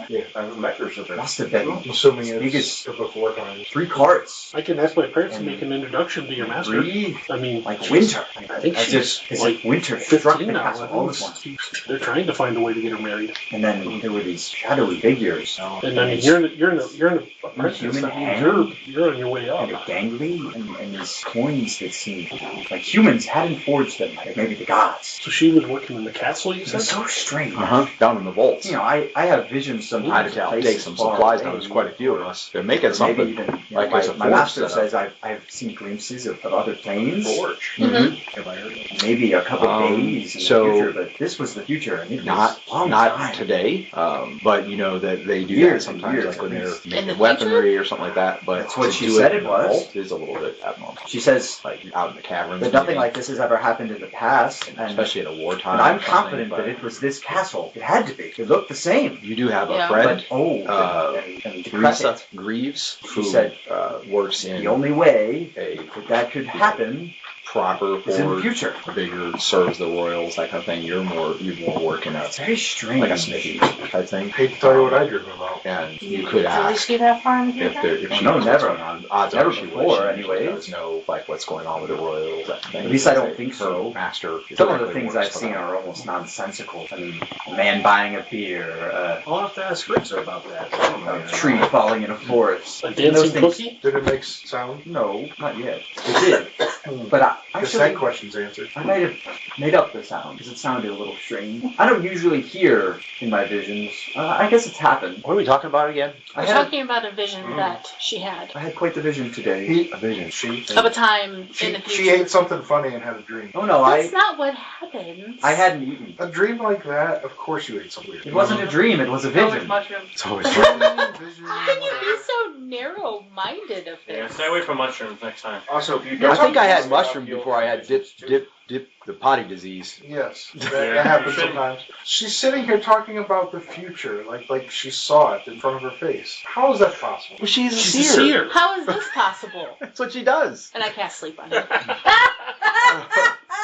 Yeah, I've met her sister. must have been I'm assuming as big it's as before times. 3 carts. I can ask my parents to And make an introduction to your master. Breathe I mean, like she's- winter. I think As she's if like winter struck the 15 now. castle I all think at once. they're trying to find a way to get her married. And then there were these shadowy figures. And I mean, you're an apprentice. Human That means hand. you're on your way up. And they're gangly, and these coins that seemed like humans hadn't forged them, like maybe the gods. So she was working in the castle, you It said? was so strange. Down in the vaults. You know, I have visions I had sometimes. to of take places some far supplies away. down. There's quite a few of us. They're making Maybe something. even, you like know, as a my forge master setup. says I've seen glimpses of other planes. Forge. Mhm. Maybe a couple days in so- the future, but this was the future, and it Not was a long time. not today, but you know that they do Years that and sometimes, years like when at they're least. In the making weaponry or something like that. But That's what to she do said in it the was. vault is a little bit abnormal. She says Like out in the caverns, that nothing maybe, like this has ever happened in the past, and especially at a wartime. and I'm or something, confident but that it was this castle. It had to be. It looked the same, you do have Yeah. a friend, but old and decrepit. Greaves, She who said works in the only way a that could happen proper is in the forge, future. bigger, serves the royals, that kind of thing. You're more working at It's very strange. like a smithy type thing, Hate to tell you what I dream about. and you could Did we ask see that far in the if future? there, if she No, knows never. what's going on. Odds Never are she would. before, She anyways. does know like what's going on with the royals. That thing. At least I don't Because think her so. Master. Some of the directly things works I've for seen them. are almost nonsensical. I mean, a man buying a beer, I'll have to ask Ritzer about that. I don't know. a tree falling in a forest. A Those dancing things- cookie? Did it make sound? No, not yet. It did. But I Guess actually, that question's answered. I might have made up the sound because it sounded a little strange. I don't usually hear in my visions. I guess it's happened. What are we talking about again? I We're had, talking about a vision that she had I had quite the vision today. A vision. of a time in the She future. ate something funny and had a dream. Oh no, That's not what happens. I hadn't eaten. A dream like that, of course you ate something weird. It wasn't a dream. It was a Oh, it's vision. mushrooms. It's always How can you be so narrow-minded of Yeah, this? stay away from mushrooms next time. Also, if you I don't think I had talk mushroom about before I had dip the potty disease. Yes, Yeah, that happens you shouldn't. sometimes. She's sitting here talking about the future, like she saw it in front of her face. How is that possible? Well, she's a She's a seer. seer. How is this possible? That's what she does. And I can't sleep on it.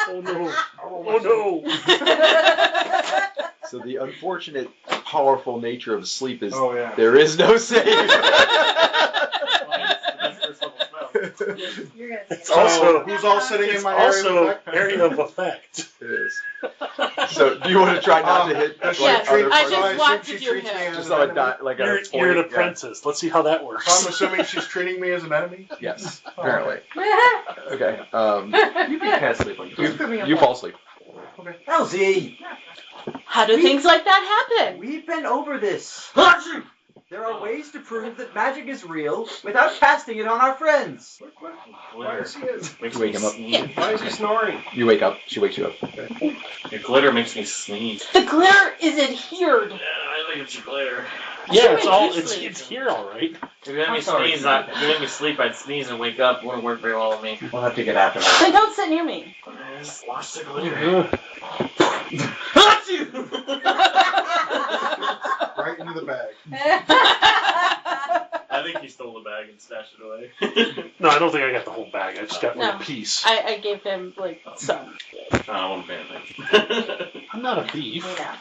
Oh no. Oh no. So the unfortunate, powerful nature of sleep is Oh yeah. there is no save. You're gonna It's say also Who's all sitting in it's my area? also of effect? area of effect. It is. So do you want to try not to hit Does she Yes, treat- other I parts? just I assume want she to do treats me him. as Just an on a enemy. dot, like You're a an point, apprentice. Let's see how that works. So I'm assuming she's treating me as an enemy. Yeah. Yes, apparently. Okay. You can sleep on You fall asleep. Elsie, How do things like that happen? we've been over this. There are ways to prove that magic is real without casting it on our friends. Glitter makes Wake me him up. sneeze. Why is he snoring? You wake up. She wakes you up. Your glitter makes me sneeze. The glitter is adhered. Yeah, I think it's your glitter. Yeah, it's Should all make you it's sleep. it's here all right. If you let me I'm sorry. sneeze, if you let me sleep, I'd sneeze and wake up. It wouldn't work very well with me. We'll have to get after her. Then don't sit near me. I just lost the glitter. Right into the bag. I think he stole the bag and stashed it away. No, I don't think I got the whole bag. I just got No. one piece. I gave him, like, some. I won't pay anything. I'm not a thief. Yeah.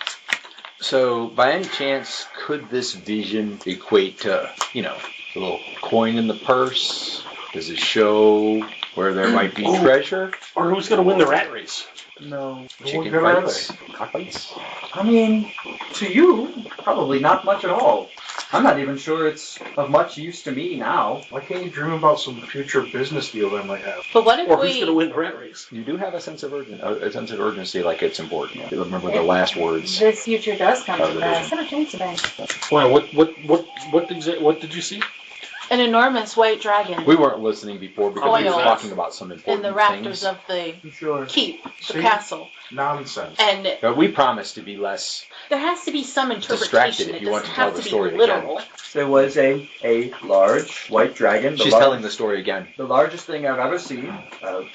So, by any chance, could this vision equate to, you know, a little coin in the purse? Does it show where there might be Oh. treasure? Or who's gonna win the rat race? No. Chicken good are fights? Cockfights? I mean, to you, probably not much at all. I'm not even sure it's of much use to me now. Why can't you dream about some future business deal I might have? But what if Or who's gonna we... win the rat race? You do have a sense of urgency, like it's important. You remember the last words. this future does come Oh, to the pass. vision. What a chance today. Why? What did you see? An enormous white dragon We weren't listening before because we were Coils. talking about some important in the rafters things. of the Sure. keep, the See? castle. Nonsense. And But we promised to be less. there has to be some Distracted interpretation. if It you want doesn't to tell have the to story be again. literal. There was a large white dragon. She's telling the story again. The largest thing I've ever seen,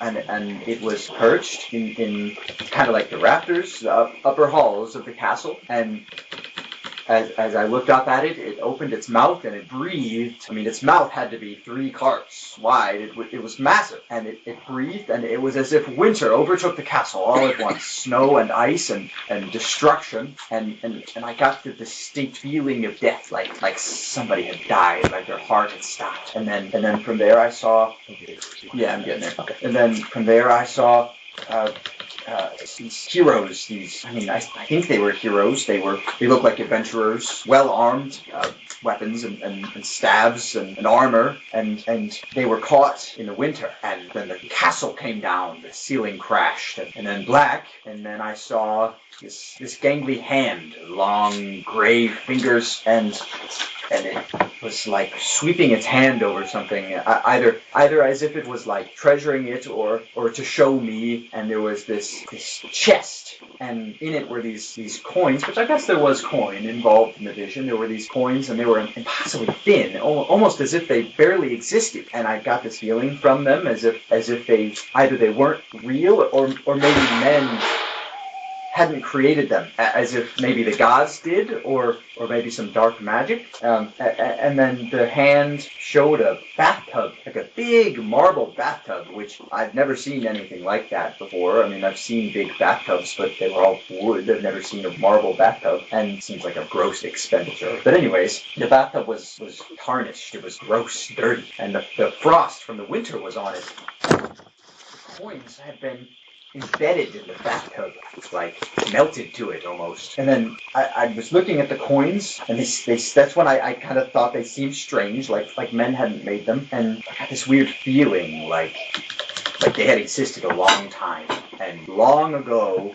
and it was perched in kind of like the rafters, the upper halls of the castle, and as I looked up at it, it opened its mouth and it breathed. I mean, its mouth had to be 3 carts wide. It was massive, and it breathed, and it was as if winter overtook the castle all at once. Snow and ice and destruction, and I got the distinct feeling of death, like somebody had died, like their heart had stopped. And then from there I saw, yeah, I'm getting there. Okay. And then from there I saw these heroes. I think they were heroes. They looked like adventurers, well armed, weapons and stabs and armor, and they were caught in the winter. And then the castle came down, the ceiling crashed, and then black. And then I saw this gangly hand, long gray fingers, and it was like sweeping its hand over something, either as if it was like treasuring it or to show me. And there was this chest, and in it were these coins, which I guess there was coin involved in the vision. There were these coins, and they were impossibly thin, almost as if they barely existed. And I got this feeling from them as if they either weren't real or maybe men hadn't created them, as if maybe the gods did, or maybe some dark magic. And then the hand showed a bathtub, like a big marble bathtub, which I've never seen anything like that before. I mean, I've seen big bathtubs, but they were all wood. I've never seen a marble bathtub, and it seems like a gross expenditure. But anyways, the bathtub was tarnished. It was gross, dirty, and the frost from the winter was on it. The coins had been embedded in the bathtub, like melted to it almost. And then I was looking at the coins, and that's when I kind of thought they seemed strange, like men hadn't made them. And I got this weird feeling like they had existed a long time. And long ago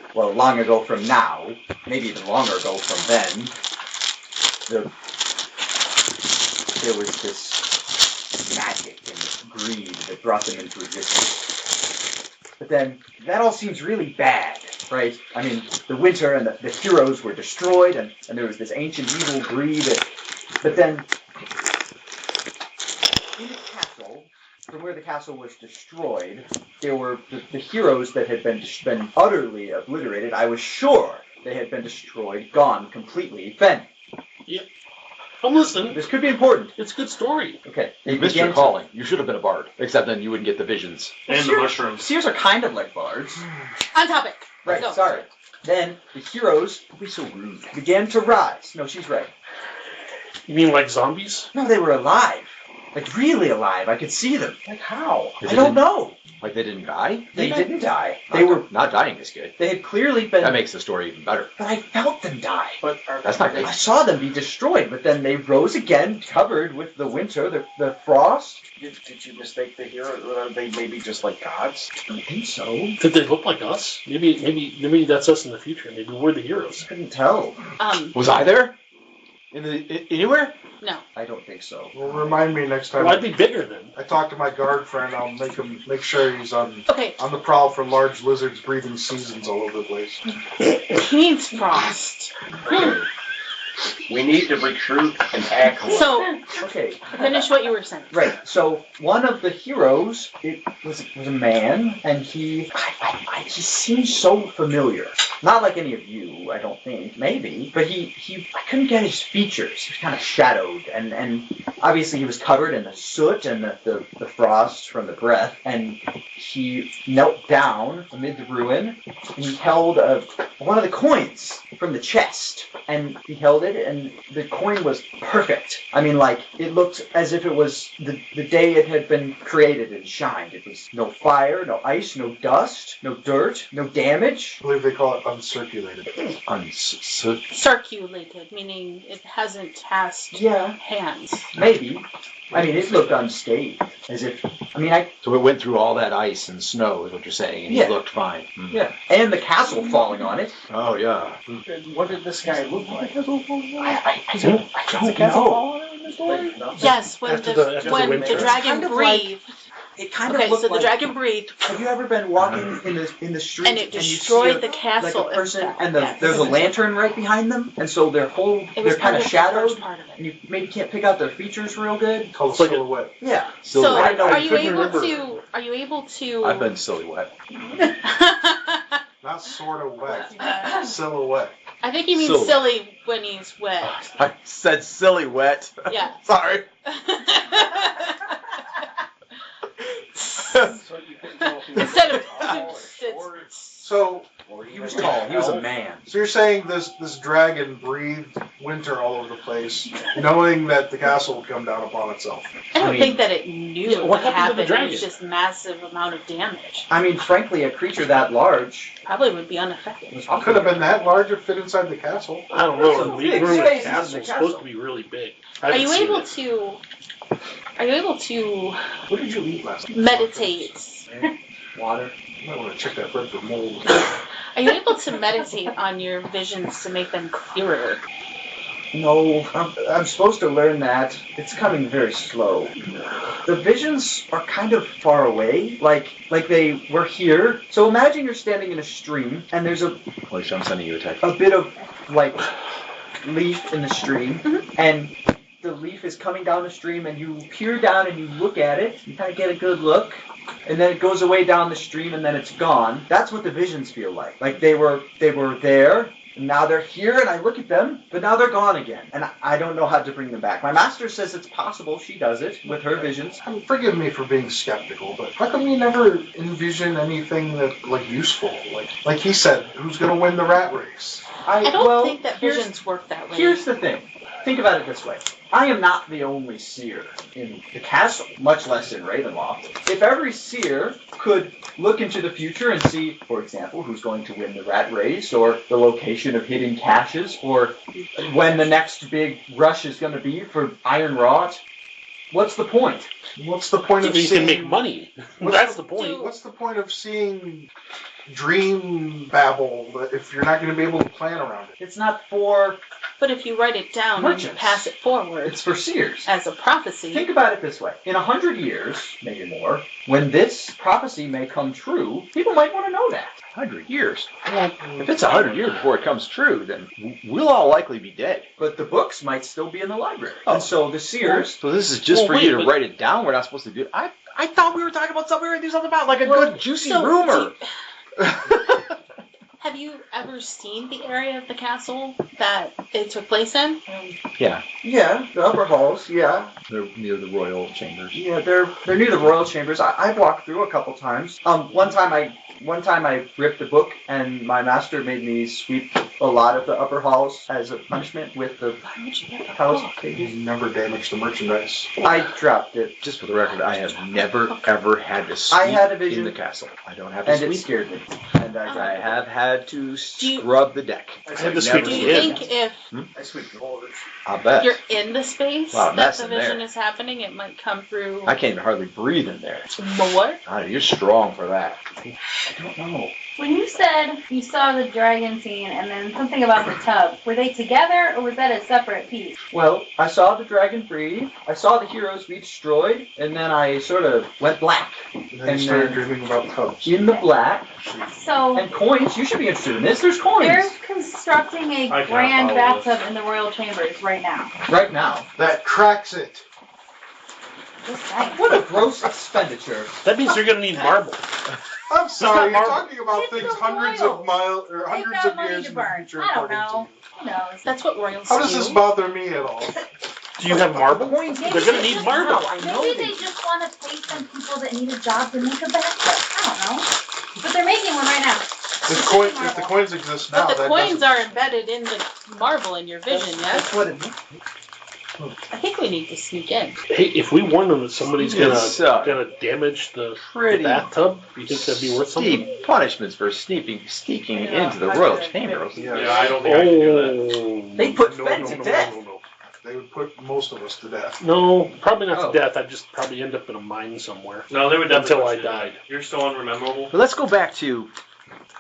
from now, maybe even longer ago from then, there was this magic and this greed that brought them into existence. But then, that all seems really bad, right? I mean, the winter and the heroes were destroyed, and there was this ancient evil greed. But then, in the castle, from where the castle was destroyed, there were the heroes that had been utterly obliterated. I was sure they had been destroyed, gone completely. Ben. Yep. I'm listening. This could be important. It's a good story. Okay. You missed your calling. You should have been a bard, except then you wouldn't get the visions. And the mushrooms. Seers are kind of like bards. On topic. Right, Go. sorry. Then the heroes, don't be so rude, began to rise. No, she's right. You mean like zombies? No, they were alive. Like really alive. I could see them. Like how? I don't know. Like they didn't die? They didn't die. Not dying is good. They had clearly been. That makes the story even better. But I felt them die. But That's not good. I saw them be destroyed, but then they rose again, covered with the winter, the frost. Did you mistake the hero? Are they maybe just like gods? I think so. Did they look like us? Maybe that's us in the future. Maybe we're the heroes. I couldn't tell. Was I there? Anywhere? No. I don't think so. Well, remind me next time. Well, I'd be bigger then. I talk to my guard friend. I'll make sure he's on Okay. the prowl for large lizards breathing seasons all over the place. He needs frost. We need to recruit an acolyte. So, Okay. finish what you were saying. Right. So one of the heroes, it was a man, and he seemed so familiar. Not like any of you, I don't think. Maybe, but I couldn't get his features. He was kind of shadowed, and obviously he was covered in the soot and the frost from the breath. And he knelt down amid the ruin, and he held one of the coins from the chest, and he held it, and the coin was perfect. I mean, like, it looked as if it was the day it had been created and shined. It was no fire, no ice, no dust, no dirt, no damage. I believe they call it uncirculated. Circulated, meaning it hasn't passed hands. Maybe. I mean, it looked unscathed, as if, So it went through all that ice and snow, is what you're saying, and Yeah. it looked fine. yeah. And the castle falling on it. Oh, yeah. What did this guy look like? I don't know. Yes, when After the winter. dragon Kind of breathed. It kind Okay, of looked so the like. dragon breathed, Have you ever been walking in the street and it you destroyed see the castle. like a person, and yes. there's a lantern right behind them, and so It was they're kind of the shadowed, first part of it. and you maybe can't pick out their features real good. Called It's like a- silhouette. Yeah. So, I know, are I you couldn't able remember. to? Are you able to? I've been silly wet. Not sort of wet. Silhouette. I think he means Silly. silly when he's wet. I said silly wet. Yeah. Sorry. Instead of So He was tall. He was a man. So you're saying this dragon breathed winter all over the place, knowing that the castle would come down upon itself. I don't I mean- think that it knew Yeah, what what happened to happened. the It dragon? was just massive amount of damage. I mean, frankly, a creature that large Probably would be unaffected. was Could have been that large if fit inside the castle. I don't know. Some The big meeting room spaces in the castle's castle. supposed to be really big. Are you able to? Are you able to What did you eat last night? meditate? water. You might want to check that bread for mold. Are you able to meditate on your visions to make them clearer? No, I'm supposed to learn that. It's coming very slow. The visions are kind of far away, like they were here. So imagine you're standing in a stream, and there's a Alicia, I'm sending you a text. bit of like leaf in the stream, Mhm. and the leaf is coming down the stream, and you peer down and you look at it. You kind of get a good look, and then it goes away down the stream, and then it's gone. That's what the visions feel like. Like they were there. And now they're here, and I look at them, but now they're gone again. And I don't know how to bring them back. My master says it's possible. She does it with her visions. Forgive me for being skeptical, but how come you never envision anything that useful? Like he said, who's going to win the rat race? I don't well, think that here's- visions work that way. Here's the thing. Think about it this way. I am not the only seer in the castle, much less in Ravenloft. If every seer could look into the future and see, for example, who's going to win the rat race, or the location of hidden caches, or when the next big rush is going to be for iron rot, what's the point? What's the point of You seeing? can make money. That's the point. What's the point of seeing dream babble if you're not going to be able to plan around it? It's not for... But if you write it down and you Merchants. pass it forward It's for seers. as a prophecy, Think about it this way. In 100 years, maybe more, when this prophecy may come true, people might want to know that. 100 years. If it's 100 years before it comes true, then we'll all likely be dead. But the books might still be in the library. Oh. And so the seers... So this is just Well, for wait, you to but- write it down. We're not supposed to do it. I thought we were talking about something we were going to do something about, like a Well, good juicy so rumor. have you ever seen the area of the castle that it took place in? Yeah, Yeah, the upper halls, yeah. they're near the royal chambers. Yeah, they're near the royal chambers. I've walked through a couple times. One time I ripped the book, and my master made me sweep a lot of the upper halls as a punishment with the Why would you get the house book? pages. You never damage the merchandise. I dropped it, Just for the record, I have never ever had to I sweep had a vision. in the castle. I don't have to and it sweep. scared me. And I I dropped have had to you- scrub the deck. I had to Never sweep Do the you kid. think if I sweeped the whole I bet. you're in the space Wow, that mess the in vision there. is happening, it might come through I can't even hardly breathe in there. more? You're strong for that. I don't know. When you said you saw the dragon scene and then something about the tub, were they together or was that a separate piece? Well, I saw the dragon breathe, I saw the heroes be destroyed, and then I sort of went black. And then And you started then- dreaming about tubs. In the black, So and coins, you should be interested in this, there's coins. they're constructing a I cannot grand follow this. bathtub in the royal chambers right now. Right now. That cracks it. Just saying. What a gross expenditure. That means you're going to need marble. I'm sorry, not you're marble. talking about It's things the hundreds royals. of miles or They've hundreds got of money years to in the burn. future. I don't according to know. you. Who knows? That's what royals How does do. this bother me at all? Do you have marble? Coins. They're going to need marble. I know Maybe they they just want to pay some people that need a job to make a bathtub. I don't know. But they're making one right now. If the coins exist now, But the that coins doesn't- are embedded in the marble in your vision, yes? That's what it I think we need to sneak in. Hey, if we warn them that somebody's going It's, to damage the pretty bathtub, you think that'd be worth something? Steep punishments for sneaking into the royal chambers. Yeah, Yeah, I don't think I can do that. Oh. They put No, Ben no, to no, death. They would put most of us to death. No, probably not Oh. to death. I'd just probably end up in a mine somewhere. No, they would definitely Until put I you to died. death. You're so unrememberable. But let's go back to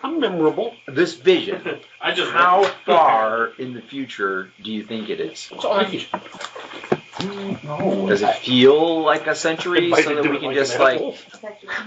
I'm memorable. this vision. I just How far in the future do you think it is? No. Does it feel like a century Might so that do we it can like just an like apple.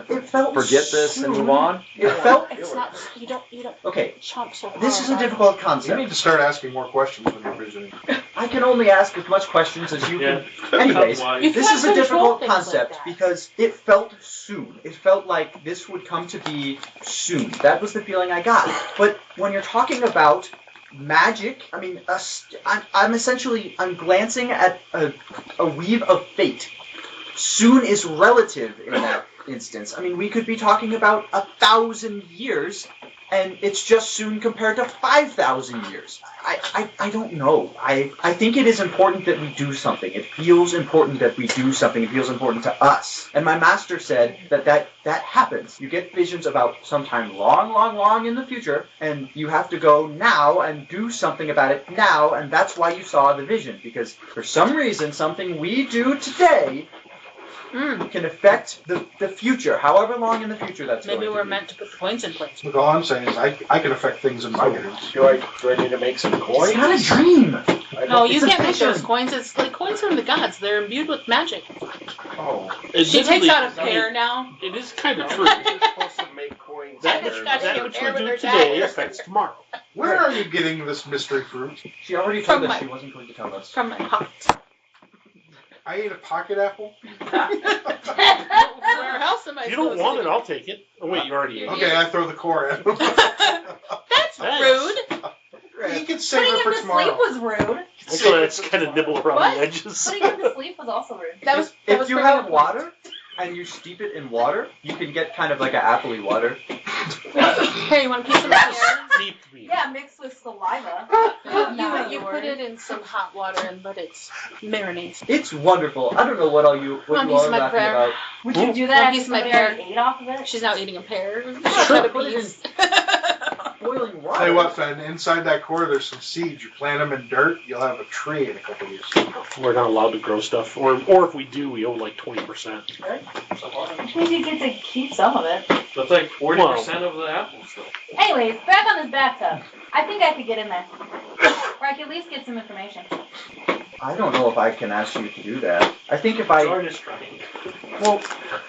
It felt forget this and move on? It felt... It's not, you don't Okay, chomp so hard. this is a difficult You concept. need to start asking more questions when you're visioning. I can only ask as much questions as you Yeah. can. Anyways, You this can't is a control difficult things like concept that. because it felt soon. It felt like this would come to be soon. That was the feeling I got. But when you're talking about magic. I mean, I'm glancing at a weave of fate. Soon is relative in that instance. I mean, we could be talking about 1,000 years, and it's just soon compared to 5,000 years. I don't know. I think it is important that we do something. It feels important that we do something. It feels important to us. And my master said that happens. You get visions about sometime long in the future, and you have to go now and do something about it now, and that's why you saw the vision. Because for some reason, something we do today can affect the future, however long in the future that's Maybe going to we're be. meant to put the coins in place. Look, all I'm saying is I can affect things in my dreams. Do I need to make some coins? It's not a dream. No, you It's a can't make vision. those coins. It's like coins from the gods. They're imbued with magic. Oh. She takes out a pair now. It is kind of true. You're supposed to make coins. That She's which, got that to which share we with do her today dad. affects tomorrow. Where are you getting this mystery fruit? She already told From us my- she wasn't going to tell us. From my pocket. I ate a pocket apple. Where else am I If you don't supposed want to it, I'll take it. Oh wait, you already ate it. Okay, I throw the core at him. That's rude. You can save Putting it him for to sleep tomorrow. was rude. Actually, that's kind of nibble around What? the edges. Putting him to sleep was also rude. That was If you bringing have up water and you steep it in water, you can get kind of like an appley water. Here, you want a piece of my hair? Deep me. Yeah, mixed with saliva. You put it in some hot water and let it marinate. It's wonderful. I don't know what you One all piece are of my laughing prayer. about. Would you do One that piece if of my somebody pear. already ate off of it? She's now eating a pear. Sure, put it in boiling water. Tell you what, Fen, inside that core there's some seeds. You plant them in dirt, you'll have a tree in a couple of years. We're not allowed to grow stuff, or if we do, we owe like 20%. Which means you get to keep some of it. That's like 40% of the apples, though. Anyways, back on this bathtub. I think I could get in there. Or I could at least get some information. I don't know if I can ask you to do that. I think if I... Jordan is trying. Well,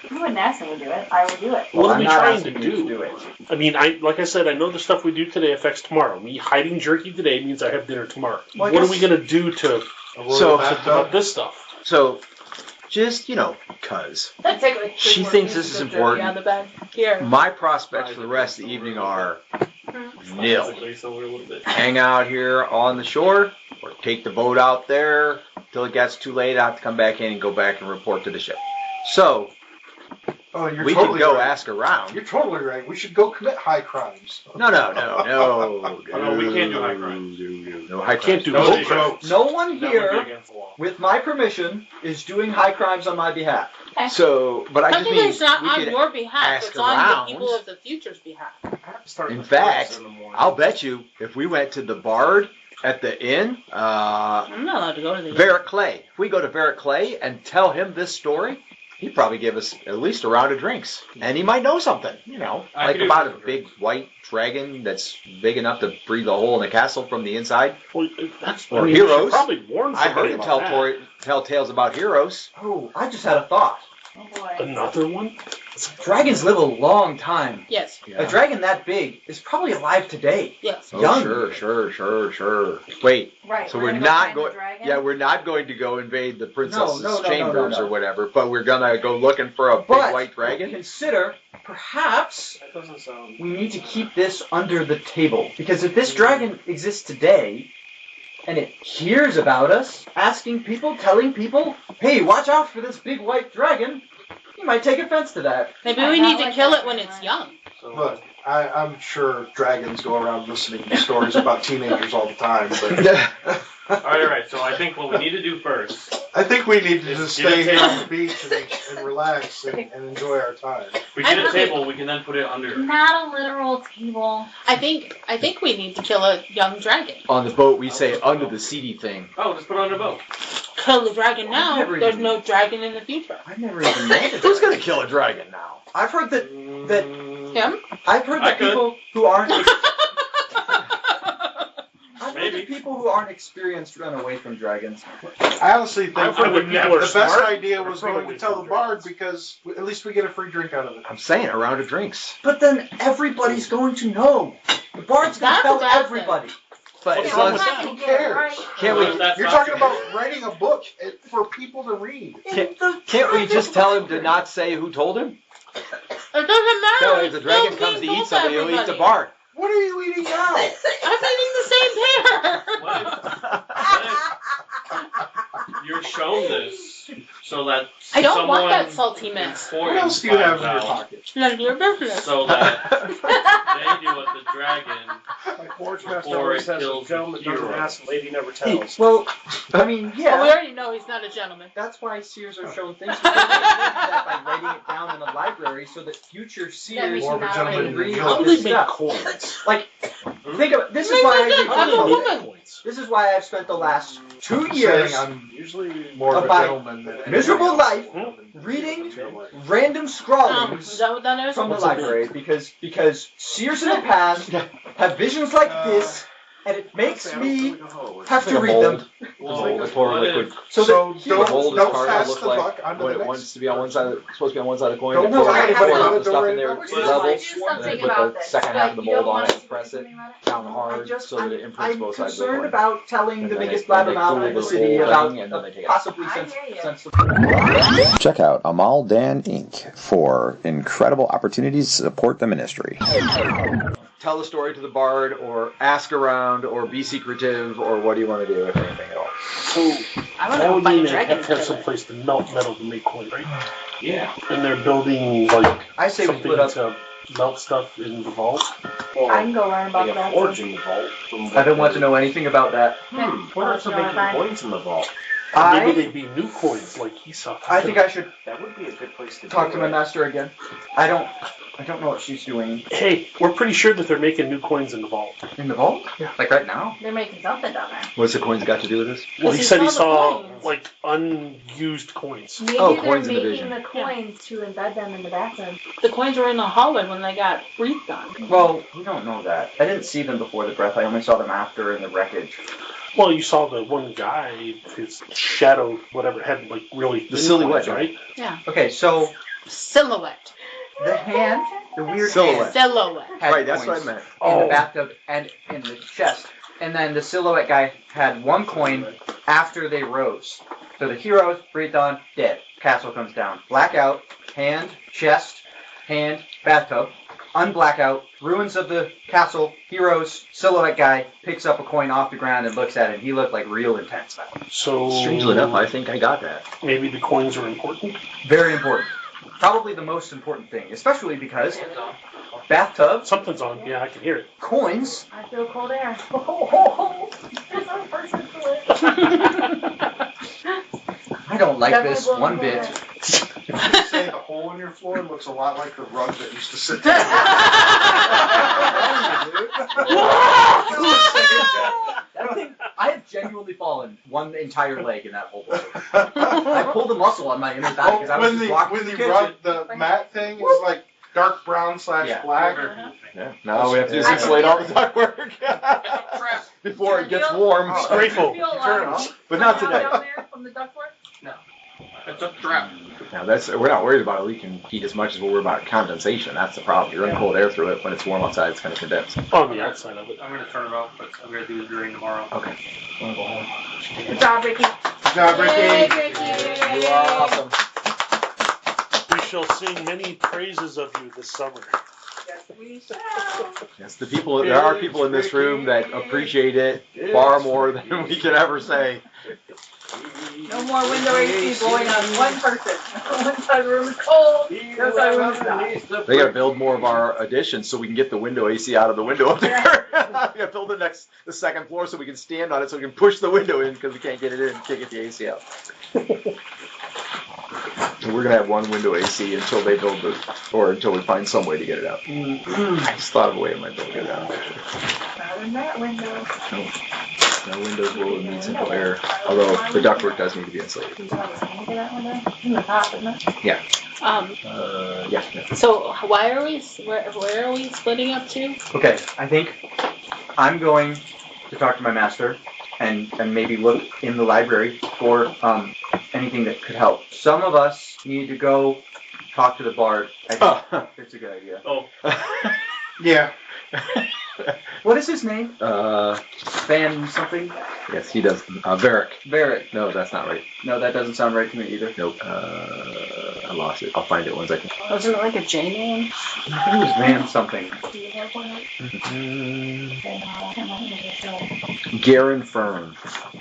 You wouldn't ask me to do it. I would do it. What are I'm we not trying asking to you to do? do it. I mean, like I said, I know the stuff we do today affects tomorrow. Me hiding jerky today means I have dinner tomorrow. Well, I What are guess- we going to do to So- about this stuff? So, just, cuz. That'd take like She 3 more thinks pieces this is of jerky important. out of the bag. Here. My prospects for the rest of the evening are nil. Hang out here on the shore, or take the boat out there till it gets too late. I have to come back in and go back and report to the ship. So, Oh, you're we totally can go right. ask around. You're totally right. We should go commit high crimes. No. No, we can't do high crimes. No high Can't crimes. do No bullshit. jokes. No one That would be here, against the law. with my permission, is doing high crimes on my behalf. So, but I just Something mean that's not we on could your behalf. ask It's on around. the people of the future's behalf. In fact, I'll bet you if we went to the Bard at the inn, I'm not allowed to go to the Barrett Clay. If we go to Barrett Clay and tell him this story, he'd probably give us at least a round of drinks. And he might know something, I like could do about a that. big white dragon that's big enough to breathe a hole in the castle from the inside. Well, that's Or I mean, we should heroes. probably warn I somebody heard him about tell tales about heroes. Oh, I just had a thought. Oh boy. that. Another one? Dragons live a long time. Yes. A dragon that big is probably alive today. Yes. Oh, Young. sure. Wait, Right. so we're we're gonna not find the going. dragon? Yeah, we're not going to go invade the princess's No, chambers no. or whatever. But we're gonna go looking for a big But white dragon. consider, perhaps, That doesn't sound. we need to keep this under the table. Because if this dragon exists today, and it hears about us, asking people, telling people, hey, watch out for this big white dragon, you might take offense to that. Maybe I we not need to like kill that it when very it's much. young. So, Look, I'm sure dragons go around listening to stories about teenagers all the time, but all right. So I think what we need to do first. I think we need to just Get a stay here table. on the beach and relax and enjoy our time. We get I'm a table. We can then put it under. Not a literal table. I think we need to kill a young dragon. On the boat, we say under the seedy thing. Oh, just put it on the boat. Kill the dragon now. never There's even- no dragon in the future. I've never even met a Who's dragon. gonna kill a dragon now? I've heard that Him? I've heard I that could. people who aren't I've heard Maybe. that people who aren't experienced run away from dragons. I honestly think I've heard that people are the best smart. idea was They're going probably to tell the from bard dragons. because at least we get a free drink out of it. I'm saying a round of drinks. But then everybody's going to know. The bard's going to That's tell a bad thing. everybody. But What's as wrong long with as that? Who cares? can't What if we that's You're not talking true? about writing a book for people to read. can't we just tell him to not say who told him? It doesn't matter. No, if It's the dragon still comes to being eat told somebody, he'll eat the everybody. bard. What are you eating now? I'm eating the same pear. You're shown this so that I don't someone want that salty mess. before What else do you have in your finds out, pocket? None of your business. so that they deal with the dragon My forge master before always it says, kills a gentleman the doesn't hero. ask, a lady never tells. Well, I mean, Well, we yeah. already know he's not a gentleman. That's why seers are shown things. Because they did that by writing it down in the library so that future seers makes More of a gentleman can than read you. How do this they make stuff. coins? Like, think of it. This is Make why my good. I'm a woman. Coins. This is why I've spent the last 2 years I'm Usually more of a By gentleman than miserable anything life else. reading random Is scrawlings that what that is? from the What's a library because seers in the past have visions like this, and it makes me have to Like a read mold. them. Mold before what liquid. So So that The don't mold is don't card pass look the like buck onto what the it next. wants to be on one side. Supposed to be on one side of the coin. Don't and know, pour I the have stuff another in there story. Well, level, do something and then about put the this, second but half of the you don't mold on want it us and to press do it something about it? down hard so that it imprints I'm both sides of the concerned coin. about telling And the then biggest they pull blabbermouth the in the whole city thing, about and then they take it. possibly I hear you. sensible. Check out Amaldan Inc. for incredible opportunities to support the ministry. Tell the story to the bard, or ask around, or be secretive, or what do you want to do, if anything at all? So, I want that to would find mean a they dragon. have to have some place to melt metal to make coin, right? Yeah. And they're building, like, I say we something split up. to melt stuff in the vault. I can go learn about Like a that. forge in the vault. I don't want to know anything about that. What are some making coins in the vault? Maybe I they'd be new coins, like he saw. I think I should That would be a good place to talk do to my it. master again. I don't know what she's doing Hey, we're pretty sure that they're making new coins in the vault. in the vault. Yeah. Like right now. They're making something down there. What's the coins got to do with this? Well, he he said he saw the saw, coins. like, unused coins. Maybe Oh, they're coins in the making vision. the coins to embed them in the bathroom. The coins were in the hallway when they got breathed on. Well, we don't know that. I didn't see them before the breath. I only saw them after in the wreckage. Well, you saw the one guy, his shadow, whatever, had, like, really The thin silhouette, coins, right? Yeah. Okay, so Silhouette. the hand, the weird Silhouette. Silhouette. hand, had Right, that's what I coins meant. in Oh. the bathtub and in the chest. And then the silhouette guy had one coin after they rose. So the heroes breathed on, dead. Castle comes down. Blackout, hand, chest, hand, bathtub. Unblackout, ruins of the castle, heroes, silhouette guy picks up a coin off the ground and looks at it. He looked like real intense now. So, Strangely enough, I think I got that. maybe the coins are important. Very important. Probably the most important thing, especially because bathtubs, Something's on. Yeah, I can hear it. coins. I feel cold air. There's no person to it. I don't like Definitely this blowing one cold bit. air. You say the hole in your floor looks a lot like the rug that used to sit there. That thing, I have genuinely fallen one entire leg in that whole building. I pulled a muscle on my inner thigh because I was When just the walking when through the the rug kitchen. the mat thing is like dark brown / Yeah. black. Yeah. Now we have to do is I insulate all the ductwork before it gets warm. Oh. Grateful. Turn it on. But not today. Down there from the ductwork? It's a trap. Now we're not worried about it leaking heat as much as we're worried about condensation. That's the problem. You run cold air through it when it's warm outside, it's going to condense. On the outside of it. I'm gonna turn it off, but I'm gonna do the drain tomorrow. Okay. Wanna go home? Good job, Ricky. Good job, Yay, Ricky. Ricky. You are awesome. We shall sing many praises of you this summer. Yes, we shall. Yes, there are people in this room that appreciate it far more than we can ever say. No more window AC blowing on one person. One side of the room is cold. The other side of the room is hot. They got to build more of our additions so we can get the window AC out of the window up there. We got to build the second floor so we can stand on it so we can push the window in because we can't get it in, can't get the AC out. And we're gonna have one window AC until they build until we find some way to get it out. I just thought of a way I might be able to get it out. Not in that window. No windows will need central air, although the ductwork does need to be insulated. Do you have a sign for that window? In the top, isn't it? Yeah. Yeah. So where are we splitting up to? Okay, I think I'm going to talk to my master and maybe look in the library for anything that could help. Some of us need to go talk to the bard. I think it's a good idea. Oh. Yeah. What is his name? Van something? Yes, he does. Varric. Varric. No, that's not right. No, that doesn't sound right to me either. Nope. lost it. I'll find it once I can. Wasn't it like a J name? I think it was Van something. Do you have one? Garen Fern.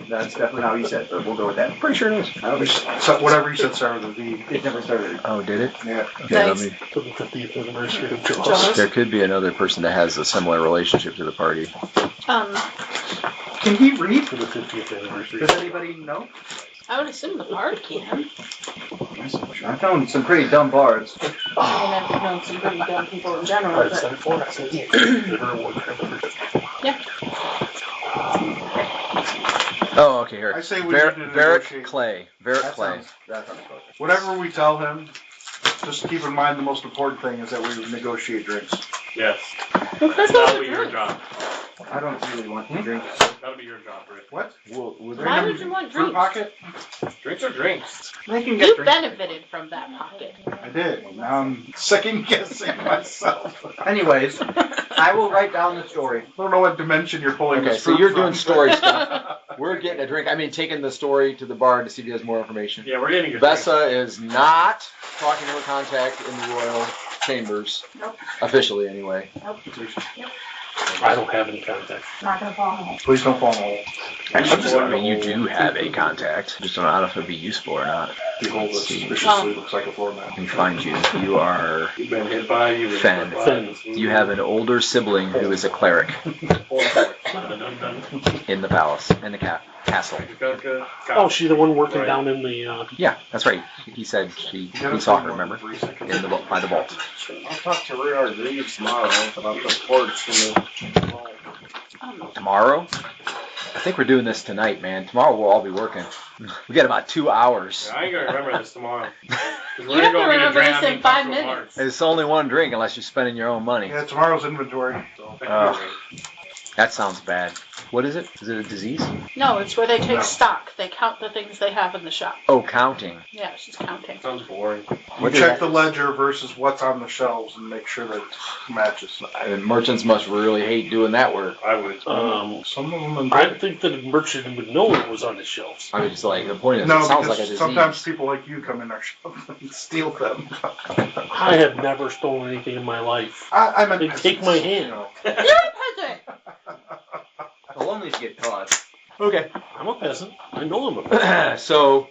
That's definitely how he said, but we'll go with that. Pretty sure it is. So whatever you said started with a V. It never started. Oh, did it? Yeah. Okay, Nice. To the 50th anniversary of Jaws. Jaws. there could be another person that has a similar relationship to the party. Can he read? For the 50th anniversary. Does anybody know? I would assume the bard can. I found some pretty dumb bards. I mean, I've known some pretty dumb people in general, I said but it for I said, never one. Oh, okay, here. I say we need to Barrett negotiate. Clay. That sounds good. Whatever we tell him, just keep in mind the most important thing is that we negotiate drinks. Yes. That's That'll be your job. I don't really want to drink. That'll be your job, Rick. What? Why would you want Fruit drinks? pocket? Drinks are drinks. They can get You drinks. benefited from that pocket. I did. Now I'm second guessing myself. Anyways, I will write down the story. I don't know what dimension you're pulling Okay, this so fruit you're from. doing story stuff. We're getting a drink. I mean, taking the story to the bard to see if he has more information. Yeah, we're getting your Bessa is not talking to her contact in the royal chambers. Nope. Officially, anyway. I don't have any contact. Not gonna fall in it. Please don't fall in the hole. Actually, I mean, you do have a contact. Just don't know if it'd be useful or not. The hole that suspiciously looks like a floor mat. Let me find you. You are You've been hit by, you've been Fen. hit by. Fen. You have an older sibling who is a cleric in the palace, in the castle. Oh, she's the one working Right. down in the, Yeah, that's right. He said he saw her, remember? In the by the vault. I'll talk to Ray Reeves tomorrow about the porch and the Tomorrow? I think we're doing this tonight, man. Tomorrow we'll all be working. We got about 2 hours. I ain't gonna remember this tomorrow. You have to remember this in 5 minutes. It's only one drink unless you're spending your own money. Yeah, tomorrow's inventory. That sounds bad. What is it? Is it a disease? No, it's where they take No. stock. They count the things they have in the shop. Oh, counting. Yeah, she's counting. Sounds boring. You What is check that? the ledger versus what's on the shelves and make sure that it matches. I mean, merchants must really hate doing that work. I would. Some of them. I think that a merchant would know it was on the shelves. I mean, just like the point is, No, it sounds like a because disease. sometimes people like you come in our shop and steal them. I have never stolen anything in my life. I meant They take my hand. You're a peasant! I'll only get caught. Okay. I'm a peasant. I know I'm a peasant. So,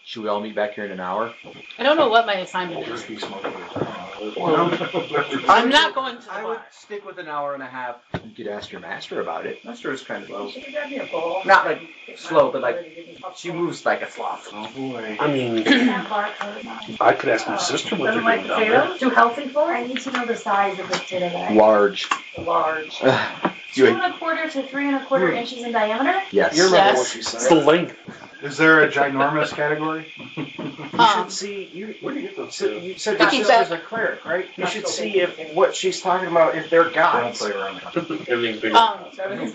should we all meet back here in an hour? I don't know what my assignment is. I'm not going to the I would bar. stick with an hour and a half. You could ask your master about it. Master is kind of slow. Not like slow, but like she moves like a sloth. Oh boy. I mean, That barcode. I could ask my sister what they're Like doing down there. potatoes? Too healthy for it? I need to know the size of the potato that I Large. large. You- 2¼ to 3¼ inches in diameter? yes. You remember Yes. what she It's the said? length. Is there a ginormous category? You should see. Where do you get those? You said Vicky your said- sister's a cleric, right? You should see if what she's talking about if they're Don't gods. play around. Everything's bigger. Can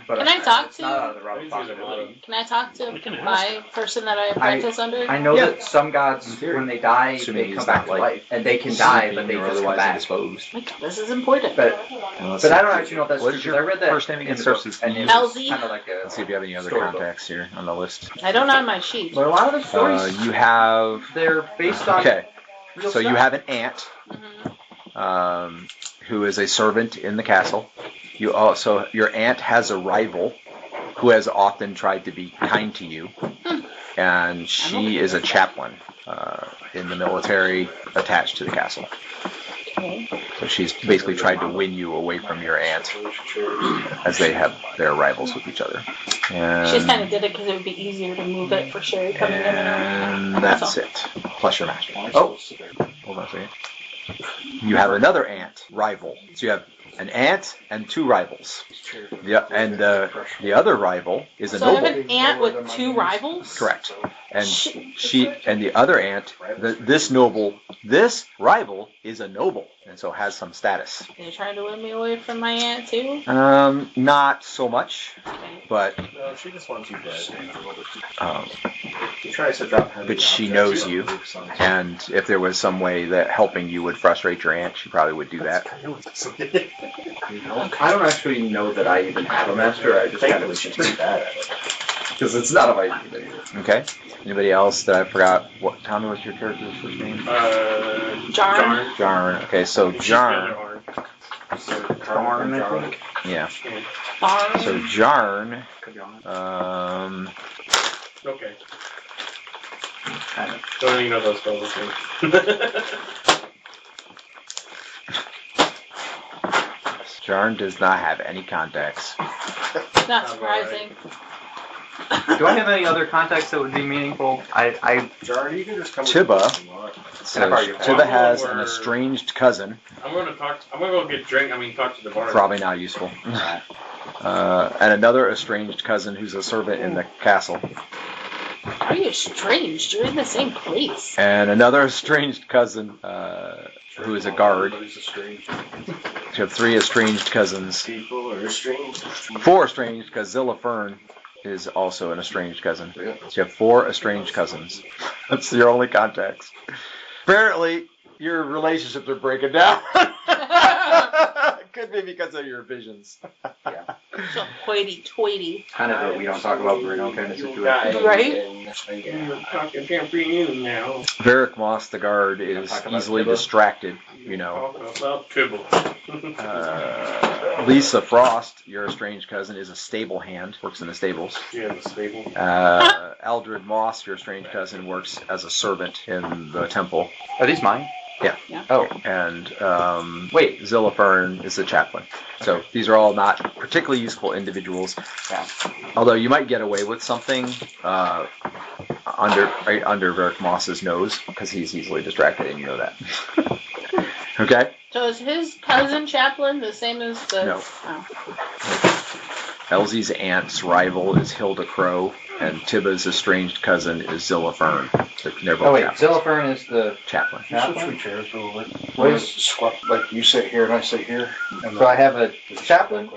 But I talk it's not out of the realm of Use a lot of- possibility. I talk to We can ask. my person that I apprentice under? I know Yeah. that some gods, In theory. when they die, Assuming they he's come back not, to like, life, and they can die, but they Sleeping or just come otherwise back. indisposed. Like, this is important. But Let's but I see. don't actually know if that's What true. is 'Cause your I read that first name in again? the Starts book, with and it was LZ? kind of like Let's see a. if you have any other Storybook. contacts here on the list. I don't on my sheet. But a lot of the stories, You have. they're based on Okay. real So stuff. you have an aunt Mhm. who is a servant in the castle. You also your aunt has a rival who has often tried to be kind to you, and she is a chaplain in the military attached to the castle. Okay. So she's basically tried to win you away from your aunt, as they have their rivals with each other. She just kind And, of did it because it would be easier to move it for Sherry coming in and out. and that's it. Plus your master. Oh, hold on a second. You have another aunt rival. So you have an aunt and 2 rivals. The other rival is a So I have noble. an aunt with 2 rivals? Correct. And She- and the other aunt, this rival is a noble, and so has some status. Are you trying to win me away from my aunt too? Not so much, Okay. but No, she just wants you dead. She tries to drop heavy But she objects knows on you. the roofs on- and if there was some way that helping you would frustrate your aunt, she probably would do that. I don't actually know that I even have a master. I just kind of Thankfully, she's pretty bad at it. Because it's not a Viking video. Okay. Anybody else that I forgot? What? Tell me what's your character's first name? Jarn. Jarn. Okay, so Jarn. Karn, I think. Yeah. Barn. So Jarn. Okay. Don't even know those spells. Jarn does not have any contacts. Not surprising. Do I have any other contacts that would be meaningful? Jarn, you can just come Tiba. with what you want. So Tiba has an estranged cousin. I'm gonna go get drink. Talk to the bar. Probably not useful. And another estranged cousin who's a servant in the castle. How are you estranged? You're in the same place. And another estranged cousin who is a guard. Everybody's estranged. You have 3 estranged cousins. People are estranged. 4 estranged, because Zilla Fern is also an estranged cousin. So you have 4 estranged cousins. That's your only contacts. Apparently, your relationships are breaking down. Could be because of your visions. Yeah. So hoity-toity. Kind of a we don't talk about Bruno kind of situation. Right? You're talking campaign now. Varric Moss, the guard, is Talk about easily Tiba. distracted, you know. Talking about Tribble. Lisa Frost, your estranged cousin, is a stable hand, works in the stables. Yeah, the stable. Aldred Moss, your estranged cousin, works as a servant in the temple. Are these mine? Yeah. Oh. And Zilla Fern is the chaplain. So these are all not particularly useful individuals. Yeah. Although you might get away with something under Varric Moss's nose, because he's easily distracted, and you know that. Okay? So is his cousin chaplain the same as the... No. Oh. Elsie's aunt's rival is Hilda Crow, and Tiba's estranged cousin is Zilla Fern. They're both Oh wait, chaplains. Zilla Fern is the Chaplain. Switch chairs over. What is swap? Like you sit here and I sit here. And So I have a chaplain,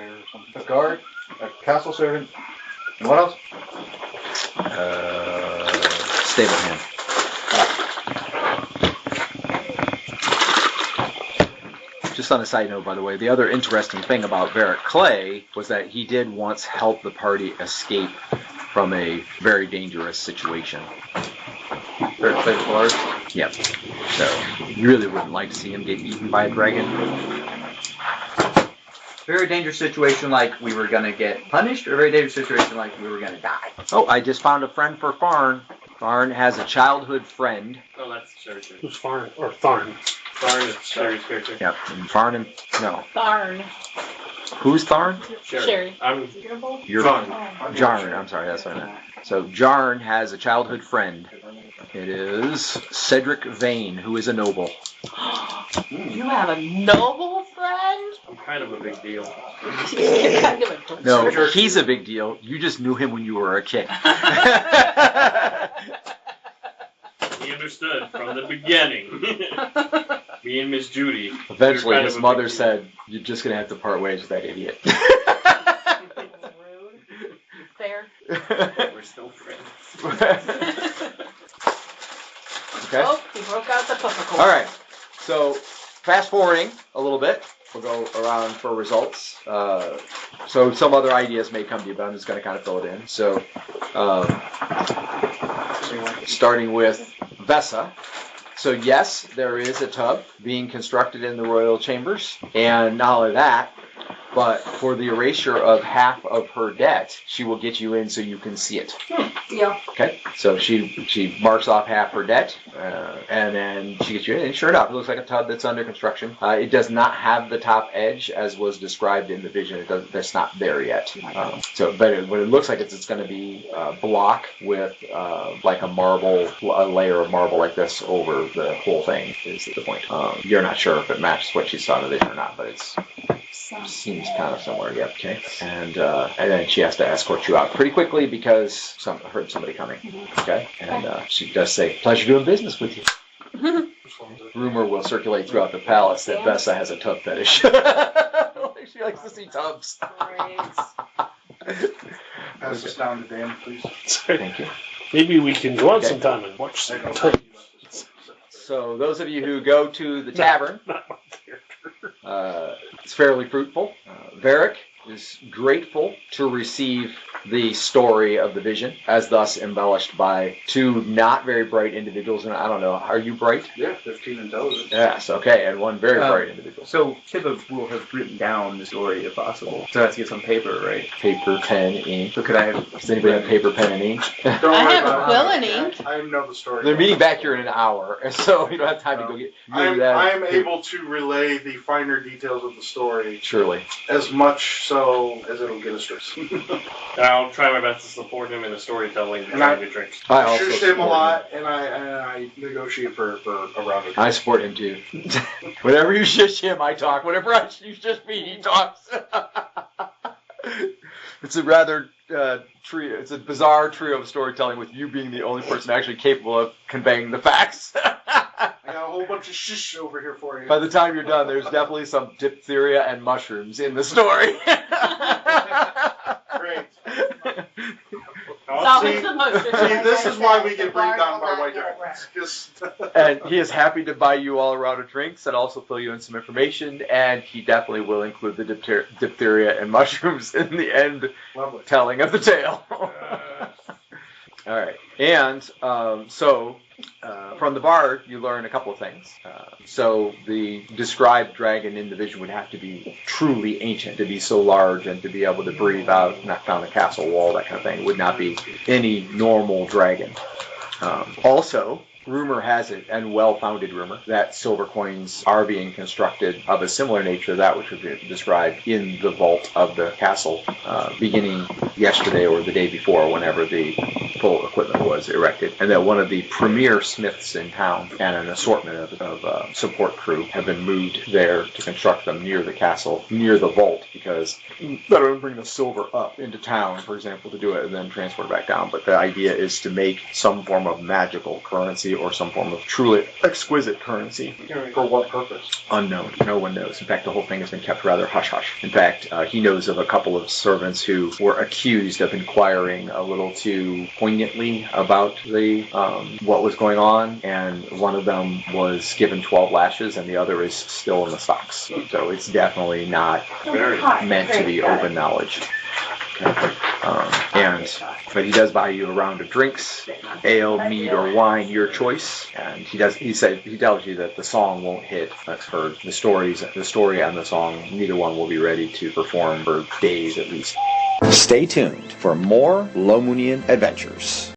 a guard, a castle servant, and what else? Stable hand. Just on a side note, by the way, the other interesting thing about Varric Clay was that he did once help the party escape from a very dangerous situation. Varric Clay's large. Yep. So you really wouldn't like to see him get eaten by a dragon. Very dangerous situation, like we were gonna get punished, or very dangerous situation, like we were gonna die. Oh, I just found a friend for Farn. Farn has a childhood friend. Oh, that's Sherry's character. Who's Farn? Or Tharn? Tharn is Sherry's character. Yep. And Farn and no. Barn. Who's Tharn? Sherry. You're Jarn. I'm sorry, that's what I meant. So Jarn has a childhood friend. It is Cedric Vane, who is a noble. You have a noble friend? I'm kind of a big deal. You're kind of a dork. No, he's a big deal. You just knew him when you were a kid. He understood from the beginning. Me and Miss Judy. Eventually, Kind his of a mother big deal. said, "You're just gonna have to part ways with that idiot." Rude. Fair. We're still friends. Okay. Oh, he broke out the Coca-Cola. All right. So, fast forwarding a little bit, we'll go around for results. So some other ideas may come to you, but I'm just going to kind of fill it in. So, starting with Vessa. So yes, there is a tub being constructed in the royal chambers, and not only that, but for the erasure of half of her debt, she will get you in so you can see it. Yeah. Okay, so she marks off half her debt, and then she gets you in, and sure enough, it looks like a tub that's under construction. It does not have the top edge as was described in the vision. That's not there yet. But what it looks like it's going to be a block with like a layer of marble like this over the whole thing is the point. You're not sure if it matches what she saw in the vision or not, but it seems kind of somewhere. Yep. Okay, and then she has to escort you out pretty quickly because I heard somebody coming. Okay, and she does say, "Pleasure doing business with you." Rumor will circulate throughout the palace that Vessa has a tub fetish. She likes to see tubs. Pass this down to Dan, please. Sorry. Thank you. Maybe we can go out Okay. sometime and watch some tubs. So those of you who go to the tavern, it's fairly fruitful. Varric is grateful to receive the story of the vision, as thus embellished by two not very bright individuals. And I don't know, are you bright? Yeah, 15 intelligence. Yes, okay, and one very bright individual. So Tibba will have written down the story if possible. So that's to get some paper, right? Paper, pen, ink. So could I have... Does anybody have paper, pen, and ink? Don't I worry have about a quill it. and ink. I know the story. They're meeting back here in an hour, so you don't have time to go get that. I am able to relay the finer details of the story, Surely. as much so as it'll get us through. I'll try my best to support him in the storytelling And I- behind the drinks. I I also shush him a support lot, and I negotiate for a round of I support him too. Whenever you shush him, I talk. Whenever you shush me, he talks. It's a rather trio. It's a bizarre trio of storytelling with you being the only person actually capable of conveying the facts. I got a whole bunch of shush over here for you. By the time you're done, there's definitely some diphtheria and mushrooms in the story. Great. It's always the most See, this is why we get breathed on by white dragons. Just And he is happy to buy you all a round of drinks and also fill you in some information. And he definitely will include the diphtheria and mushrooms in the end lovely. telling of the tale. All right. And so from the bard, you learn a couple of things. So the described dragon in the vision would have to be truly ancient, to be so large and to be able to breathe out, knock down a castle wall, that kind of thing. It would not be any normal dragon. Also, rumor has it, and well-founded rumor, that silver coins are being constructed of a similar nature to that which was described in the vault of the castle beginning yesterday or the day before, whenever the full equipment was erected. And that one of the premier smiths in town and an assortment of support crew have been moved there to construct them near the castle, near the vault, because better than bring the silver up into town, for example, to do it and then transport it back down. But the idea is to make some form of magical currency or some form of truly exquisite currency. For what purpose? Unknown. No one knows. In fact, the whole thing has been kept rather hush-hush. In fact, he knows of a couple of servants who were accused of inquiring a little too poignantly about the what was going on, and one of them was given 12 lashes, and the other is still in the stocks. So it's definitely not meant to be open knowledge. But he does buy you a round of drinks, ale, mead, or wine, your choice. And he tells you that the song won't hit. That's heard. The story and the song, neither one will be ready to perform for days at least. Stay tuned for more Lomunian adventures.